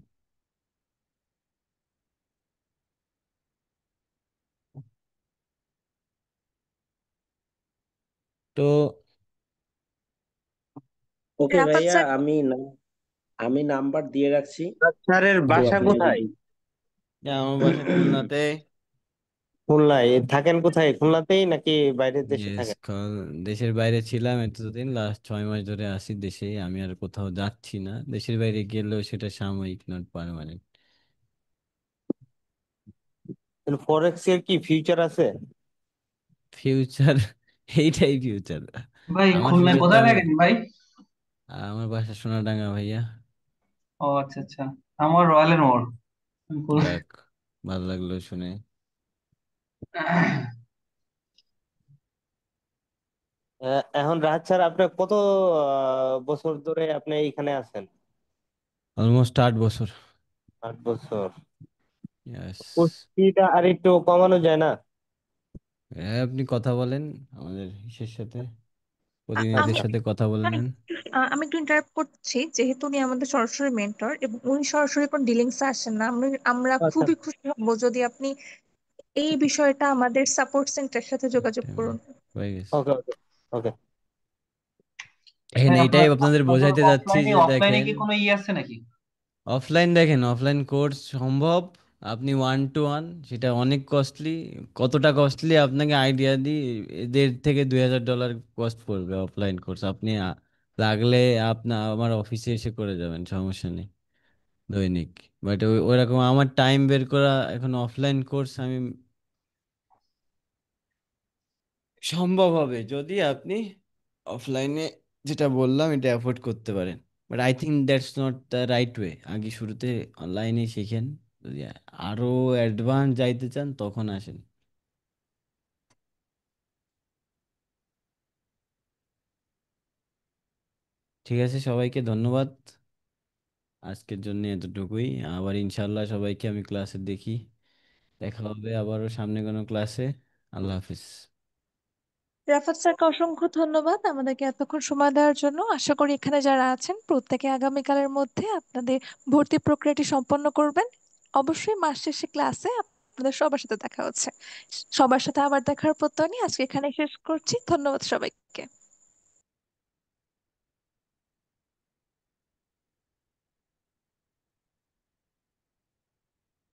তো ওকে রাফাত ভাইয়া, স্যার, আমি নাম্বার দিয়ে রাখছি। স্যারের তো বাসা আপনি কোথায়? আমার বাসা খুলনাতে। খুলনায় থাকেন কোথায়? খুলনাতেই নাকি বাইরের দেশে ইয়েস, থাকেন? দেশের বাইরে ছিলাম এতদিন, লাস্ট 6 মাস ধরে আছি দেশেই। আমি আর কোথাও যাচ্ছি না, দেশের বাইরে গেলেও সেটা সাময়িক, নট পার্মানেন্ট। ফরেক্স এর কি ফিউচার আছে? ফিউচার এইটাই ফিউচার। ভাই আমার খুলনায় ফিউচার তো কোথায় আমি, থাকেন ভাই? আমার বাসা সোনাডাঙ্গা ভাইয়া। ও আচ্ছা আচ্ছা, আমার রয়্যালের মোড়। আমি যাক, ভালো লাগলো শুনে। এখন রাহাত স্যার, আপনার কত বছর ধরে আপনি এখানে আছেন? অলমোস্ট 8 বছর। 8 বছর। ইয়াস। কোর্সটা আর একটু কমানো যায় না? আপনি কথা বলেন আমাদের ইসের সাথে, আমি প্রতিনিধিদের সাথে কথা বলে নেন। আমি একটু ইন্টারাপ্ট করছি, যেহেতু উনি আমাদের সরাসরি মেন্টর এবং উনি সরাসরি কোন ডিলিংসে আসেন না, আমরা আচ্ছা, খুবই খুশি হব যদি আপনি এই বিষয়টা আমাদের সাপোর্ট সেন্টারের সাথে যোগাযোগ করুন। হয়ে গেছে। ওকে ওকে ওকে। দেখেন, ভাই এইটাই আপনাদের আপনাদের বোঝাইতে যাচ্ছি অফলাইনে যে অফলাইনে দেখেন, কি কোনো আছে নাকি? অফলাইন দেখেন, অফলাইন কোর্স সম্ভব, আপনি 1 to 1, সেটা অনেক কস্টলি। কতটা কস্টলি আপনাকে আইডিয়া দিই, $1,500 থেকে কস্ট পড়বে অফলাইন কোর্স। আপনি লাগলে আপনার আমার অফিসে এসে করে যাবেন, সমস্যা নেই, দৈনিক। বাট ওইরকম আমার টাইম বের করা এখন অফলাইন কোর্স আমি সম্ভব হবে যদি আপনি অফলাইনে যেটা বললাম এটা অ্যাফোর্ড করতে পারেন। But I think that's not the right way. আগে শুরুতে অনলাইনে শিখেন, যদি আরো অ্যাডভান্স যাইতে চান তখন আসেন। ঠিক আছে, সবাইকে ধন্যবাদ, আজকের জন্য এতটুকুই। আবার ইনশাল্লাহ সবাইকে আমি ক্লাসে দেখি, দেখা হবে আবারও সামনে কোনো ক্লাসে। আল্লাহ হাফিজ। রাফাত স্যারকে অসংখ্য ধন্যবাদ আমাদেরকে এতক্ষণ সময় দেওয়ার জন্য। আশা করি এখানে যারা আছেন প্রত্যেকে আগামীকালের মধ্যে আপনাদের ভর্তি প্রক্রিয়াটি সম্পন্ন করবেন। অবশ্যই মাস শেষে ক্লাসে আপনাদের সবার সাথে দেখা হচ্ছে। সবার সাথে আবার দেখার প্রত্যয় নিয়ে আজকে এখানে শেষ করছি। ধন্যবাদ সবাইকে।